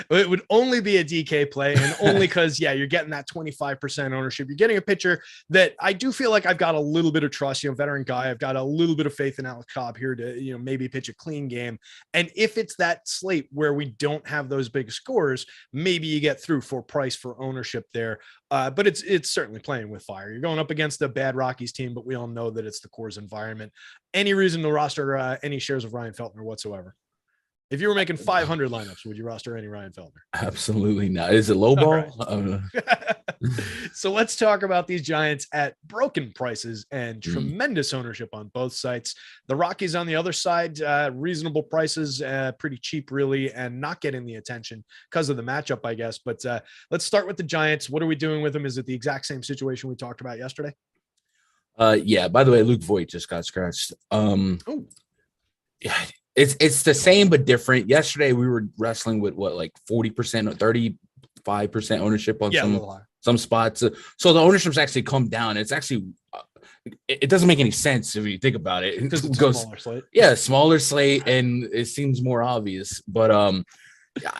It would only be a DK play, and only because you're getting that 25% ownership. You're getting a pitcher that I do feel like I've got a little bit of trust. Veteran guy. I've got a little bit of faith in Alex Cobb here to maybe pitch a clean game. And if it's that slate where we don't have those big scores, maybe you get through for price for ownership there. But it's certainly playing with fire. You're going up against a bad Rockies team, but we all know that it's the Coors environment. Any reason to roster any shares of Ryan Feltner whatsoever? If you were making 500 lineups, would you roster any Ryan Feltner? Absolutely not. Is it low ball? Right. So let's talk about these Giants at broken prices and tremendous ownership on both sites. The Rockies on the other side, reasonable prices, pretty cheap really, and not getting the attention because of the matchup, I guess. But let's start with the Giants. What are we doing with them? Is it the exact same situation we talked about yesterday? Yeah. By the way, Luke Voigt just got scratched. Yeah. It's the same but different. Yesterday we were wrestling with like 40% or 35% ownership on some spots. So the ownership's actually come down. It's actually it doesn't make any sense if you think about it. Because it's a smaller slate. Yeah, smaller slate, and it seems more obvious. But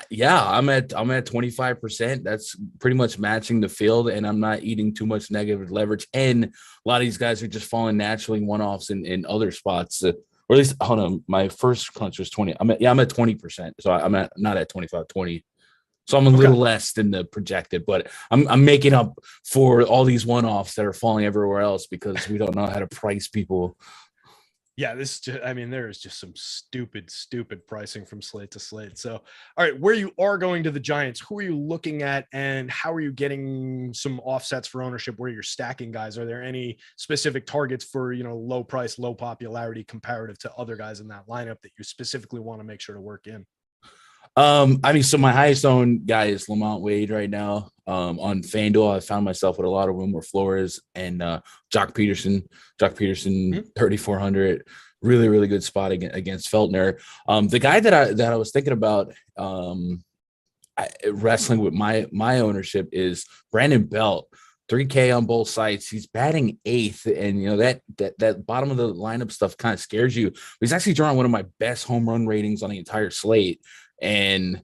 yeah, I'm at 25%. That's pretty much matching the field, and I'm not eating too much negative leverage. And a lot of these guys are just falling naturally one-offs in other spots. Or at least, hold on, my first crunch was 20. I'm at 20%. So I'm not at 25, 20. So I'm a little less than the projected, but I'm making up for all these one-offs that are falling everywhere else because we don't know how to price people. Yeah, there is just some stupid pricing from slate to slate. So, all right, where you are going to the Giants, who are you looking at and how are you getting some offsets for ownership where you're stacking guys? Are there any specific targets for, low price, low popularity comparative to other guys in that lineup that you specifically want to make sure to work in? So my highest owned guy is Lamont Wade right now. On FanDuel, I found myself with a lot of Wilmer Flores and Jock Peterson, 3,400. Really, really good spot against Feltner. The guy that I was thinking about wrestling with my ownership is Brandon Belt. 3K on both sides. He's batting 8th, and that bottom of the lineup stuff kind of scares you. He's actually drawing one of my best home run ratings on the entire slate. And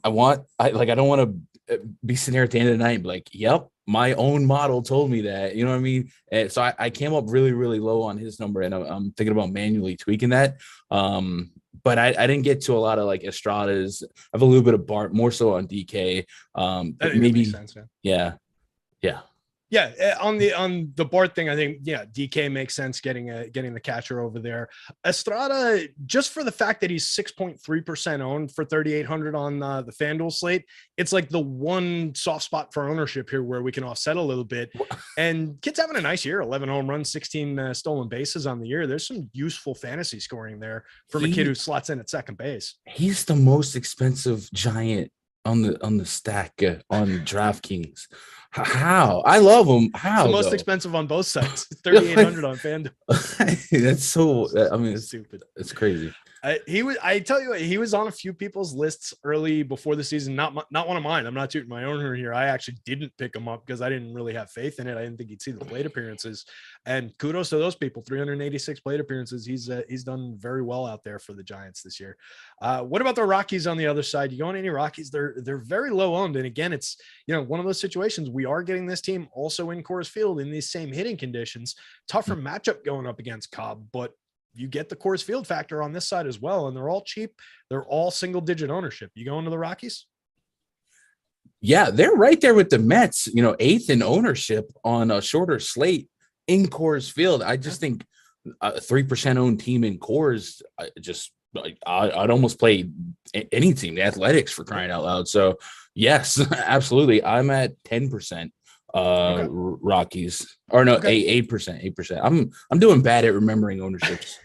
I don't want to be sitting there at the end of the night and be like, yep, my own model told me that, you know what I mean? And so I came up really, really low on his number, and I'm thinking about manually tweaking that. But I didn't get to a lot of like Estradas. I have a little bit of Bart, more so on DK. Maybe makes sense, yeah. Yeah, on the Bart thing, I think DK makes sense getting the catcher over there. Estrada, just for the fact that he's 6.3% owned for 3,800 on the FanDuel slate, it's like the one soft spot for ownership here where we can offset a little bit. And kid's having a nice year, 11 home runs, 16 stolen bases on the year. There's some useful fantasy scoring there from a kid who slots in at second base. He's the most expensive Giant on the stack on DraftKings. How? I love him. How? The most expensive on both sides. 3,800 on FanDuel. That's so. It's stupid. It's crazy. I tell you what, he was on a few people's lists early before the season. Not one of mine. I'm not tooting my own here. I actually didn't pick him up because I didn't really have faith in it. I didn't think he'd see the plate appearances. And kudos to those people. 386 plate appearances. He's done very well out there for the Giants this year. What about the Rockies on the other side? You going any Rockies? They're very low owned. And again, it's one of those situations. We are getting this team also in Coors Field in these same hitting conditions. Tougher matchup going up against Cobb, but you get the Coors Field factor on this side as well, and they're all cheap. They're all single-digit ownership. You going to the Rockies? Yeah, they're right there with the Mets, 8th in ownership on a shorter slate in Coors Field. I just think a 3% owned team in Coors just I'd almost play any team, the Athletics, for crying out loud. So yes, absolutely. I'm at 10%. Okay. Rockies, or no, Okay. 8%. I'm doing bad at remembering ownerships.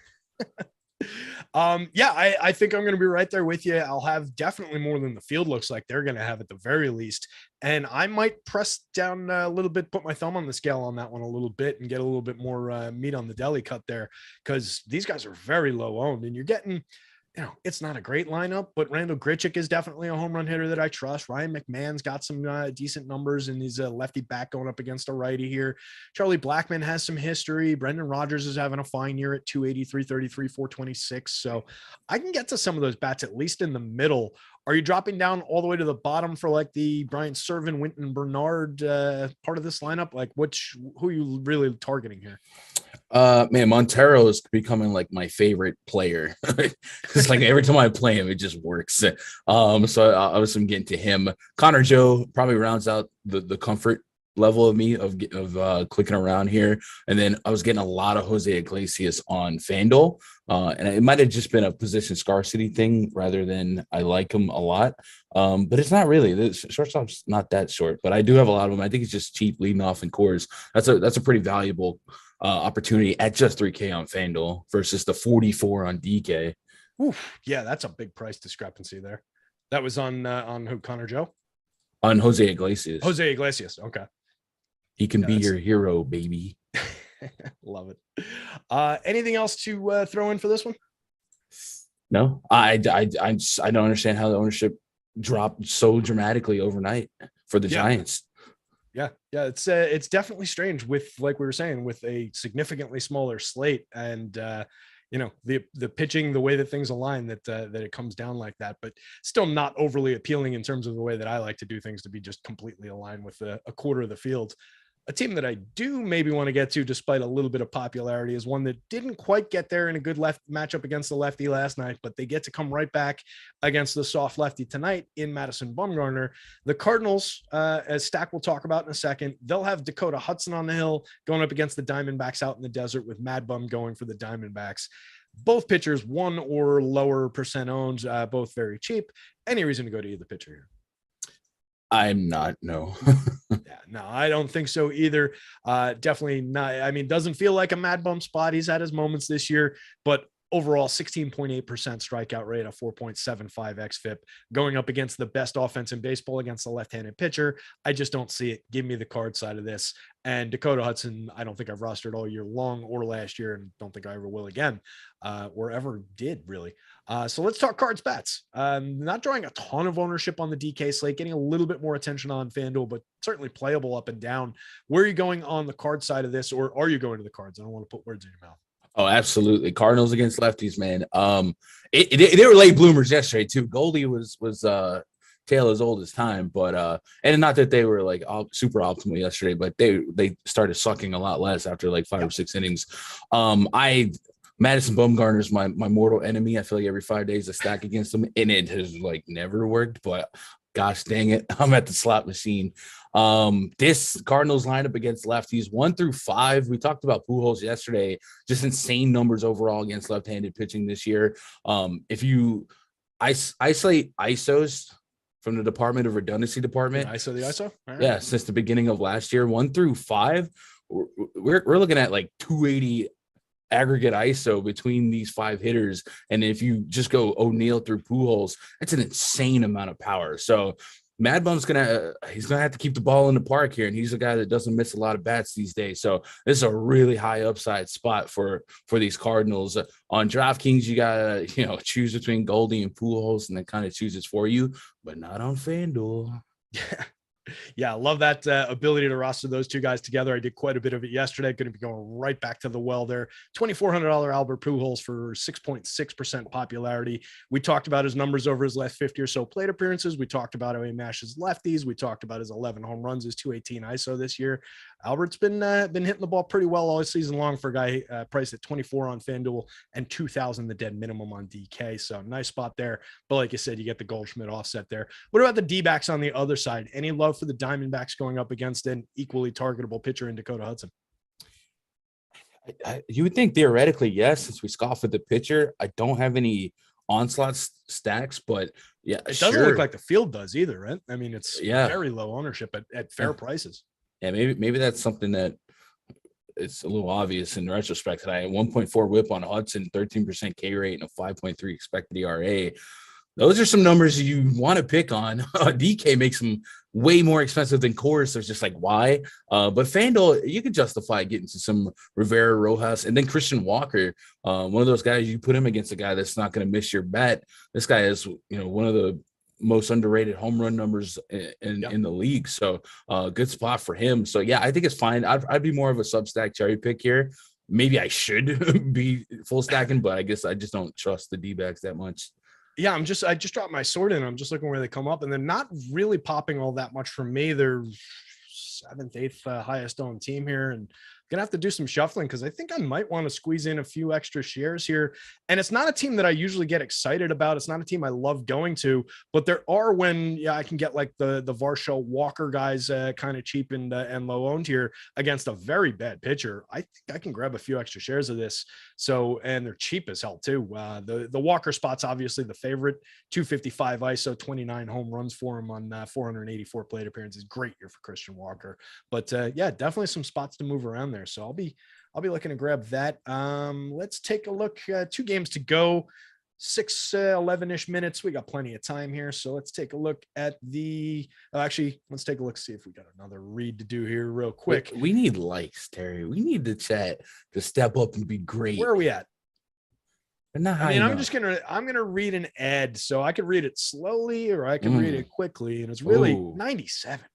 Yeah, I think I'm going to be right there with you. I'll have definitely more than the field looks like they're going to have at the very least. And I might press down a little bit, put my thumb on the scale on that one a little bit and get a little bit more meat on the deli cut there, because these guys are very low owned and you're getting, it's not a great lineup, but Randall Grichuk is definitely a home run hitter that I trust. Ryan McMahon's got some decent numbers, and he's a lefty back going up against a righty here. Charlie Blackmon has some history. Brendan Rodgers is having a fine year at 280, 333, 426. So I can get to some of those bats at least in the middle. Are you dropping down all the way to the bottom for like the Brian Servin, Winton Bernard part of this lineup? Like who are you really targeting here? Man, Montero is becoming like my favorite player. It's like every time I play him, it just works. So I was getting to him. Connor Joe probably rounds out the comfort level of me of clicking around here. And then I was getting a lot of Jose Iglesias on FanDuel. And it might have just been a position scarcity thing rather than I like him a lot. But it's not really. The shortstop's not that short, but I do have a lot of them. I think it's just cheap leading off in Coors. That's a pretty valuable opportunity at just 3K on FanDuel versus the 44 on DK. Oof, yeah, that's a big price discrepancy there. That was on who? Connor Joe? On Jose Iglesias. Jose Iglesias. Okay. He can be your hero, baby. Love it. Anything else to throw in for this one? No, I don't understand how the ownership dropped so dramatically overnight for the Giants. Yeah, it's definitely strange with, like we were saying, with a significantly smaller slate and the pitching, the way that things align, that it comes down like that, but still not overly appealing in terms of the way that I like to do things, to be just completely aligned with a quarter of the field. A team that I do maybe want to get to, despite a little bit of popularity, is one that didn't quite get there in a good left matchup against the lefty last night, but they get to come right back against the soft lefty tonight in Madison Bumgarner. The Cardinals, as Stack will talk about in a second, they'll have Dakota Hudson on the hill going up against the Diamondbacks out in the desert, with Mad Bum going for the Diamondbacks. Both pitchers 1 or lower percent owned, both very cheap. Any reason to go to either pitcher here? I'm not, no. Yeah, no, I don't think so either. Definitely not. I mean, doesn't feel like a Mad Bum spot. He's had his moments this year, but overall 16.8% strikeout rate, a 4.75 xFIP, going up against the best offense in baseball against the left-handed pitcher. I just don't see it. Give me the card side of this. And Dakota Hudson, I don't think I've rostered all year long or last year, and don't think I ever will again, or ever did really. So let's talk cards bats. Not drawing a ton of ownership on the DK slate, getting a little bit more attention on FanDuel, but certainly playable up and down. Where are you going on the card side of this, or are you going to the cards? I don't want to put words in your mouth. Oh, absolutely. Cardinals against lefties, man. They were late bloomers yesterday too. Goldie was tale as old as time, but and not that they were like super optimal yesterday, but they started sucking a lot less after like 5 or 6 innings. Madison Bumgarner's my mortal enemy. I feel like every 5 days I stack against him, and it has like never worked, but gosh dang it, I'm at the slot machine. This Cardinals lineup against lefties 1 through 5. We talked about Pujols yesterday, just insane numbers overall against left-handed pitching this year. If you isolate ISOs from the Department of Redundancy Department, ISO the ISO, right. Yeah, since the beginning of last year, 1 through 5, we're looking at like 280 aggregate ISO between these 5 hitters. And if you just go O'Neill through Pujols, that's an insane amount of power. So Mad Bum's he's gonna have to keep the ball in the park here, and he's a guy that doesn't miss a lot of bats these days. So this is a really high upside spot for these Cardinals. On DraftKings, you gotta choose between Goldie and Pujols, and then kind of chooses for you, but not on FanDuel. Yeah, I love that ability to roster those two guys together. I did quite a bit of it yesterday. Going to be going right back to the well there. $2,400 Albert Pujols for 6.6% popularity. We talked about his numbers over his last 50 or so plate appearances. We talked about how he mashes lefties. We talked about his 11 home runs, his 218 ISO this year. Albert's been hitting the ball pretty well all season long for a guy priced at 24 on FanDuel and 2,000 the dead minimum on DK. So nice spot there. But like you said, you get the Goldschmidt offset there. What about the D-backs on the other side? Any love for the Diamondbacks going up against an equally targetable pitcher in Dakota Hudson? You would think theoretically, yes, since we scoff at the pitcher. I don't have any onslaught stacks, but yeah, it doesn't look like the field does either, right? I mean, it's very low ownership at fair prices. Yeah, maybe that's something that it's a little obvious in retrospect. That I had 1.4 whip on Hudson, 13% K rate, and a 5.3 expected ERA. Those are some numbers you want to pick on. DK makes them way more expensive than Coors. So it's just like, why? But FanDuel, you can justify getting to some Rivera, Rojas, and then Christian Walker. One of those guys, you put him against a guy that's not going to miss your bet. This guy is, one of the most underrated home run numbers in the league. So good spot for him. So yeah, I think it's fine. I'd be more of a Substack cherry pick here. Maybe I should be full stacking, but I guess I just don't trust the D-backs that much. Yeah, I just dropped my sort in. I'm just looking where they come up, and they're not really popping all that much from me. They're 7th, 8th highest owned team here, and gonna have to do some shuffling because I think I might want to squeeze in a few extra shares here. And it's not a team that I usually get excited about. It's not a team I love going to, but there are when I can get like the Varsho Walker guys kind of cheap and low owned here against a very bad pitcher. I think I can grab a few extra shares of this. So, and they're cheap as hell too. The Walker spot's obviously the favorite. 255 ISO, 29 home runs for him on 484 plate appearances. Great year for Christian Walker. But yeah, definitely some spots to move around there. So I'll be looking to grab that. Let's take a look. 2 games to go, 11-ish minutes. We got plenty of time here. So let's take a look at let's take a look, see if we got another read to do here real quick. We need likes, Terry. We need the chat to step up and be great. Where are we at? I'm gonna read an ad, so I could read it slowly or I can read it quickly, and it's really 97.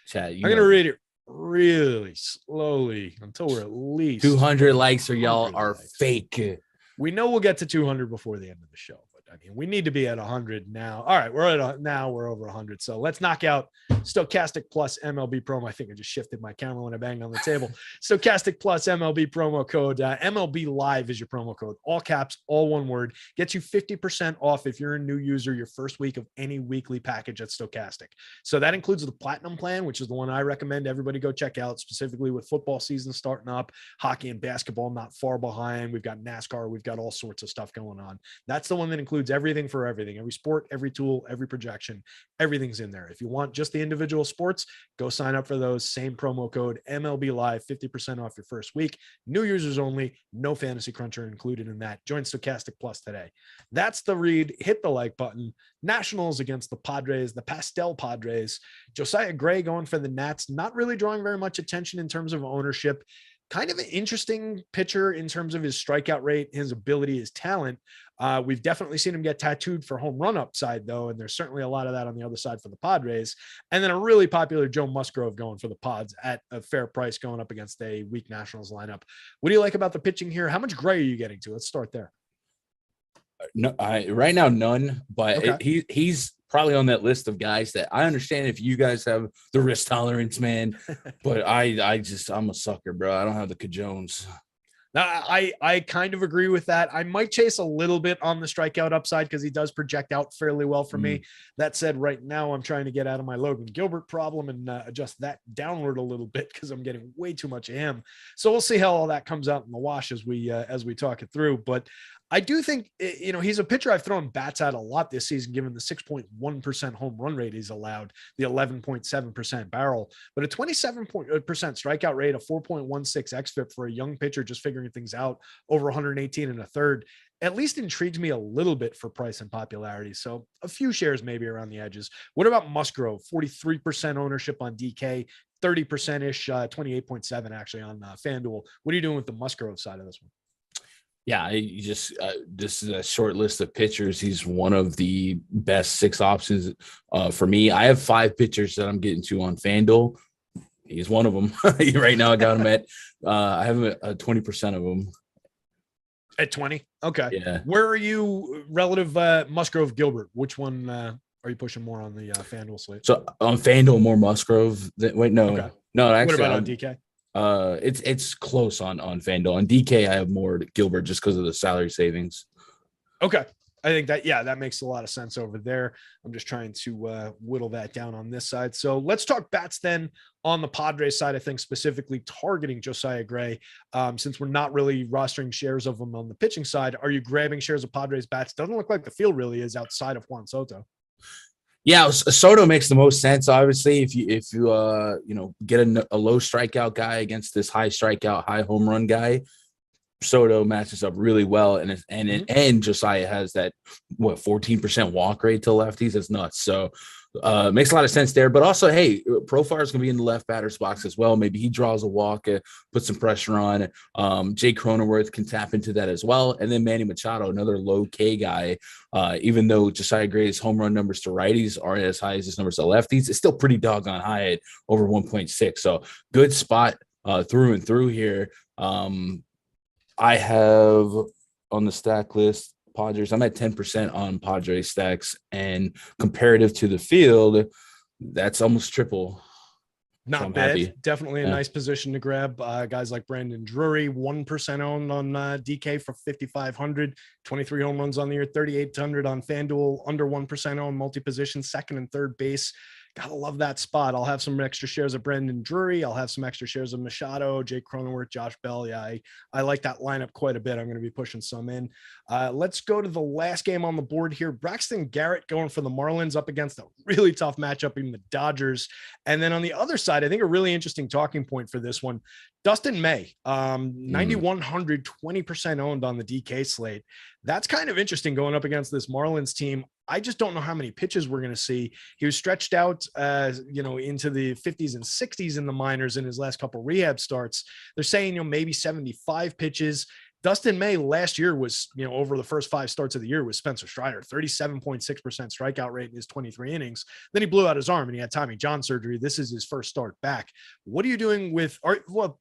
Chat, I'm gonna read it really slowly until we're at least 200 likes, or y'all are fake. We know we'll get to 200 before the end of the show, but I mean, we need to be at 100 now. All right, we're over 100. So let's knock out Stokastic plus MLB promo. I think I just shifted my camera when I banged on the table. Stokastic plus MLB promo code. MLB Live is your promo code. All caps, all one word. Gets you 50% off if you're a new user your first week of any weekly package at Stokastic. So that includes the Platinum plan, which is the one I recommend everybody go check out, specifically with football season starting up, hockey and basketball not far behind. We've got NASCAR. We've got all sorts of stuff going on. That's the one that includes everything for everything, every sport, every tool, every projection, everything's in there. If you want just the individual sports, go sign up for those. Same promo code MLB Live, 50% off your first week. New users only, no fantasy cruncher included in that. Join Stokastic Plus today. That's the read. Hit the like button. Nationals against the Padres, the Pastel Padres. Josiah Gray going for the Nats, not really drawing very much attention in terms of ownership. Kind of an interesting pitcher in terms of his strikeout rate, his ability, his talent. We've definitely seen him get tattooed for home run upside, though, and there's certainly a lot of that on the other side for the Padres. And then a really popular Joe Musgrove going for the Pods at a fair price going up against a weak Nationals lineup. What do you like about the pitching here? How much Gray are you getting to? Let's start there. No, right now, none, but okay. He's probably on that list of guys that I understand if you guys have the risk tolerance, man, but I'm a sucker, bro. I don't have the cajones. I kind of agree with that. I might chase a little bit on the strikeout upside because he does project out fairly well for me. That said, right now I'm trying to get out of my Logan Gilbert problem and adjust that downward a little bit because I'm getting way too much of him. So we'll see how all that comes out in the wash as we talk it through. But I do think, he's a pitcher I've thrown bats at a lot this season, given the 6.1% home run rate he's allowed, the 11.7% barrel, but a 27% strikeout rate, a 4.16 xFIP for a young pitcher just figuring things out, over 118 and a third, at least intrigues me a little bit for price and popularity. So a few shares maybe around the edges. What about Musgrove? 43% ownership on DK, 30%-ish, 28.7 actually on FanDuel. What are you doing with the Musgrove side of this one? Yeah, this is a short list of pitchers. He's one of the best 6 options for me. I have 5 pitchers that I'm getting to on FanDuel. He's one of them. Right now, I got him at I have him at 20% of them. At 20? Okay. Yeah. Where are you relative Musgrove Gilbert? Which one are you pushing more on the FanDuel slate? So on FanDuel, more Musgrove. No, actually, what about on DK? It's close on FanDuel. On DK, I have more Gilbert just because of the salary savings. Okay. I think that, yeah, that makes a lot of sense over there. I'm just trying to whittle that down on this side. So let's talk bats then on the Padres side, I think specifically targeting Josiah Gray. Since we're not really rostering shares of him on the pitching side, are you grabbing shares of Padres bats? Doesn't look like the field really is outside of Juan Soto. Yeah, Soto makes the most sense. Obviously, if you get a low strikeout guy against this high strikeout, high home run guy, Soto matches up really well, and Josiah has that 14% walk rate to lefties. That's nuts. So makes a lot of sense there. But also, hey, Profar is going to be in the left batter's box as well. Maybe he draws a walk, puts some pressure on. Jake Cronenworth can tap into that as well. And then Manny Machado, another low K guy. Even though Josiah Gray's home run numbers to righties are as high as his numbers to lefties, it's still pretty doggone high at over 1.6. So good spot through and through here. I have on the stack list Padres. I'm at 10% on Padres stacks, and comparative to the field, that's almost triple. Not so bad. Happy. Definitely a nice position to grab. Guys like Brandon Drury, 1% owned on DK for 5,500, 23 home runs on the year, 3,800 on FanDuel, under 1% owned, multi-position, second and third base. Gotta love that spot. I'll have some extra shares of Brandon Drury. I'll have some extra shares of Machado, Jake Cronenworth, Josh Bell. Yeah, I like that lineup quite a bit. I'm going to be pushing some in. Let's go to the last game on the board here. Braxton Garrett going for the Marlins up against a really tough matchup in the Dodgers. And then on the other side, I think a really interesting talking point for this one, Dustin May, 9,100, 20% owned on the DK slate. That's kind of interesting going up against this Marlins team. I just don't know how many pitches we're going to see. He was stretched out, into the 50s and 60s in the minors in his last couple rehab starts. They're saying, maybe 75 pitches. Dustin May last year was, over the first 5 starts of the year with Spencer Strider, 37.6% strikeout rate in his 23 innings. Then he blew out his arm and he had Tommy John surgery. This is his first start back. What are you doing with,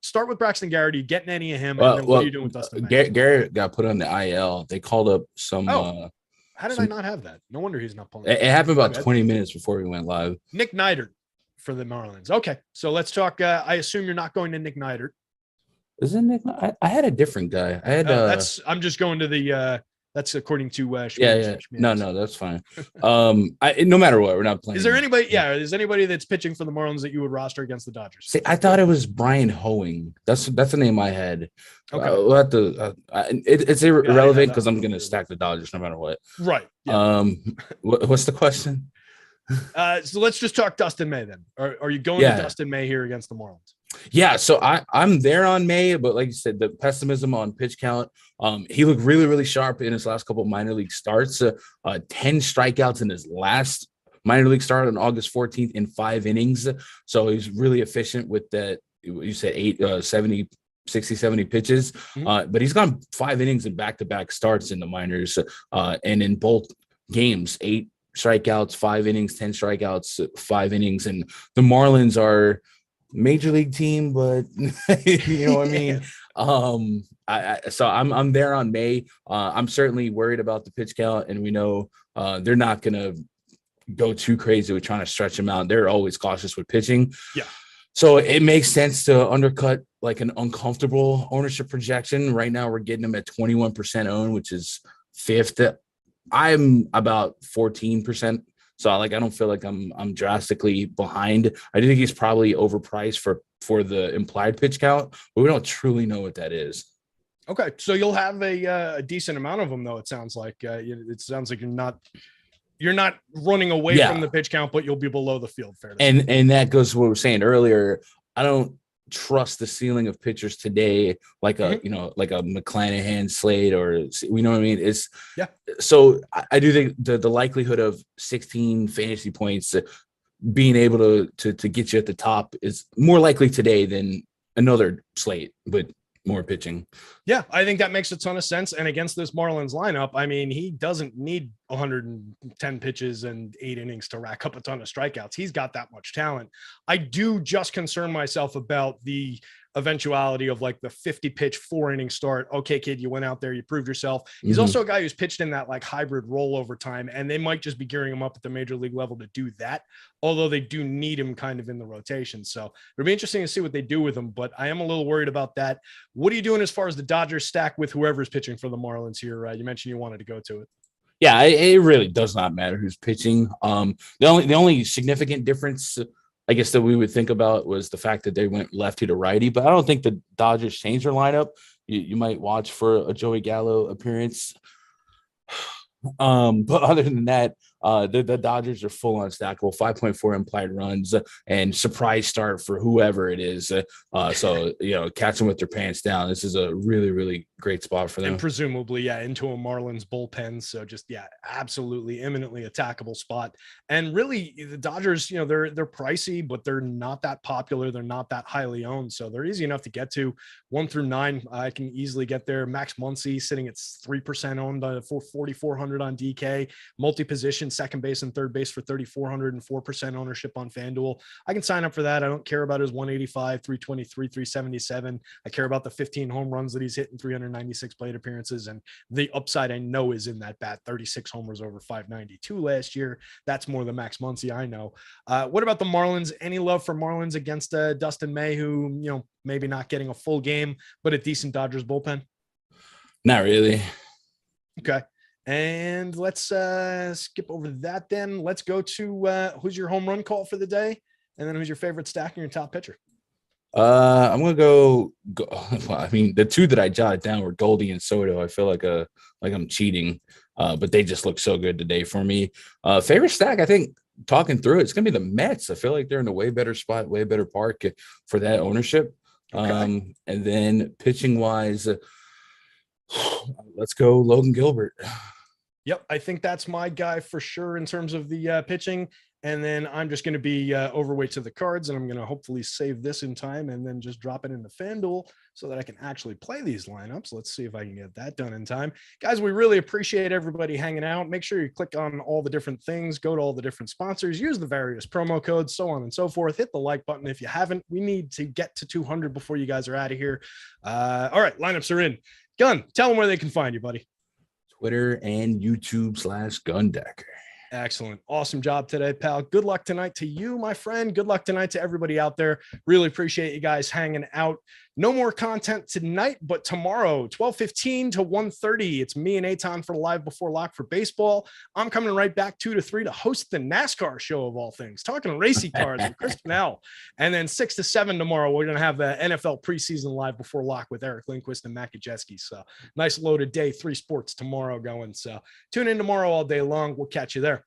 start with Braxton Garrett. Are you getting any of him? And then what are you doing with Dustin May? Garrett got put on the IL. They called up some. How did I not have that? No wonder he's not pulling. It happened about 20 minutes before we went live. Nick Neidert for the Marlins. Okay, so let's talk. I assume you're not going to Nick Neidert. Isn't Nick? I had a different guy. I had. I'm just going to the. That's according to. Yeah. No, that's fine. No matter what, we're not playing. Is there anybody? Yeah, is anybody that's pitching for the Marlins that you would roster against the Dodgers? See, I thought it was Brian Hoeing. That's the name I had. Okay, we'll have to. It's irrelevant because I'm going to stack the Dodgers no matter what. Right. Yeah. What's the question? So let's just talk Dustin May then. Are you going to Dustin May here against the Marlins? Yeah, so I'm there on May, but like you said, the pessimism on pitch count. He looked really, really sharp in his last couple of minor league starts. 10 strikeouts in his last minor league start on August 14th in 5 innings. So he's really efficient with that. You said 60, 70 pitches, but he's gone 5 innings in back-to-back starts in the minors, and in both games, 8 strikeouts, 5 innings, 10 strikeouts, 5 innings, and the Marlins are major league team, but you know what I mean. So I'm there on May. I'm certainly worried about the pitch count, and we know they're not gonna go too crazy with trying to stretch him out. They're always cautious with pitching. Yeah. So it makes sense to undercut like an uncomfortable ownership projection. Right now we're getting him at 21% owned, which is 5th. I'm about 14%. So I don't feel like I'm drastically behind. I do think he's probably overpriced for the implied pitch count, but we don't truly know what that is. Okay, so you'll have a decent amount of them, though. It sounds like it sounds like you're not running away from the pitch count, but you'll be below the field fair. And that goes to what we were saying earlier. I don't trust the ceiling of pitchers today, like a like a McClanahan slate, or you know what I mean. It's So I do think the likelihood of 16 fantasy points being able to get you at the top is more likely today than another slate, but more pitching. Yeah, I think that makes a ton of sense. And against this Marlins lineup, I mean, he doesn't need 110 pitches and 8 innings to rack up a ton of strikeouts. He's got that much talent. I do just concern myself about the eventuality of like the 50 pitch 4 inning start. Okay, kid, you went out there, you proved yourself. He's also a guy who's pitched in that like hybrid rollover time, and they might just be gearing him up at the major league level to do that. Although they do need him kind of in the rotation. So it'll be interesting to see what they do with him, but I am a little worried about that. What are you doing as far as the Dodgers stack with whoever's pitching for the Marlins here? You mentioned you wanted to go to it. Yeah, it really does not matter who's pitching. The only significant difference, I guess, that we would think about was the fact that they went lefty to righty, but I don't think the Dodgers changed their lineup. You might watch for a Joey Gallo appearance. But other than that, the Dodgers are full on stackable, 5.4 implied runs and surprise start for whoever it is. So catch them with their pants down. This is a really, really great spot for them. And presumably, yeah, into a Marlins bullpen. So just, yeah, absolutely imminently attackable spot. And really, the Dodgers, they're pricey, but they're not that popular. They're not that highly owned. So they're easy enough to get to. 1 through 9, I can easily get there. Max Muncy sitting at 3% owned for 4,400 on DK. Multi-position, second base and third base for 3,400 and 4% ownership on FanDuel. I can sign up for that. I don't care about his 185, 323, 377. I care about the 15 home runs that he's hitting, 396 plate appearances, and the upside I know is in that bat. 36 homers over 592 last year. That's more than Max Muncy, I know. What about the Marlins? Any love for Marlins against Dustin May, who, maybe not getting a full game, but a decent Dodgers bullpen? Not really. Okay. And let's skip over that then. Let's go to who's your home run call for the day, and then who's your favorite stack and your top pitcher? I'm gonna go. Well, I mean, the two that I jotted down were Goldie and Soto. I feel like I'm cheating, but they just look so good today for me. Favorite stack, I think, talking through it's gonna be the Mets. I feel like they're in a way better spot, way better park for that ownership. Okay. And then pitching wise, let's go Logan Gilbert. Yep, I think that's my guy for sure in terms of the pitching. And then I'm just going to be overweight to the Cards, and I'm going to hopefully save this in time and then just drop it into FanDuel so that I can actually play these lineups. Let's see if I can get that done in time. Guys, we really appreciate everybody hanging out. Make sure you click on all the different things, go to all the different sponsors, use the various promo codes, so on and so forth. Hit the like button if you haven't. We need to get to 200 before you guys are out of here. All right, lineups are in. Gun, tell them where they can find you, buddy. Twitter and YouTube /Gundecker. Excellent. Awesome job today, pal. Good luck tonight to you, my friend. Good luck tonight to everybody out there. Really appreciate you guys hanging out. No more content tonight, but tomorrow, 12:15 to 1:30, it's me and Eitan for Live Before Lock for baseball. I'm coming right back 2 to 3 to host the NASCAR show of all things, talking racy cars with Chris Pennell. And then 6 to 7 tomorrow, we're going to have the NFL preseason Live Before Lock with Eric Lindquist and Matt Kajeski. So nice loaded day, 3 sports tomorrow going. So tune in tomorrow all day long. We'll catch you there.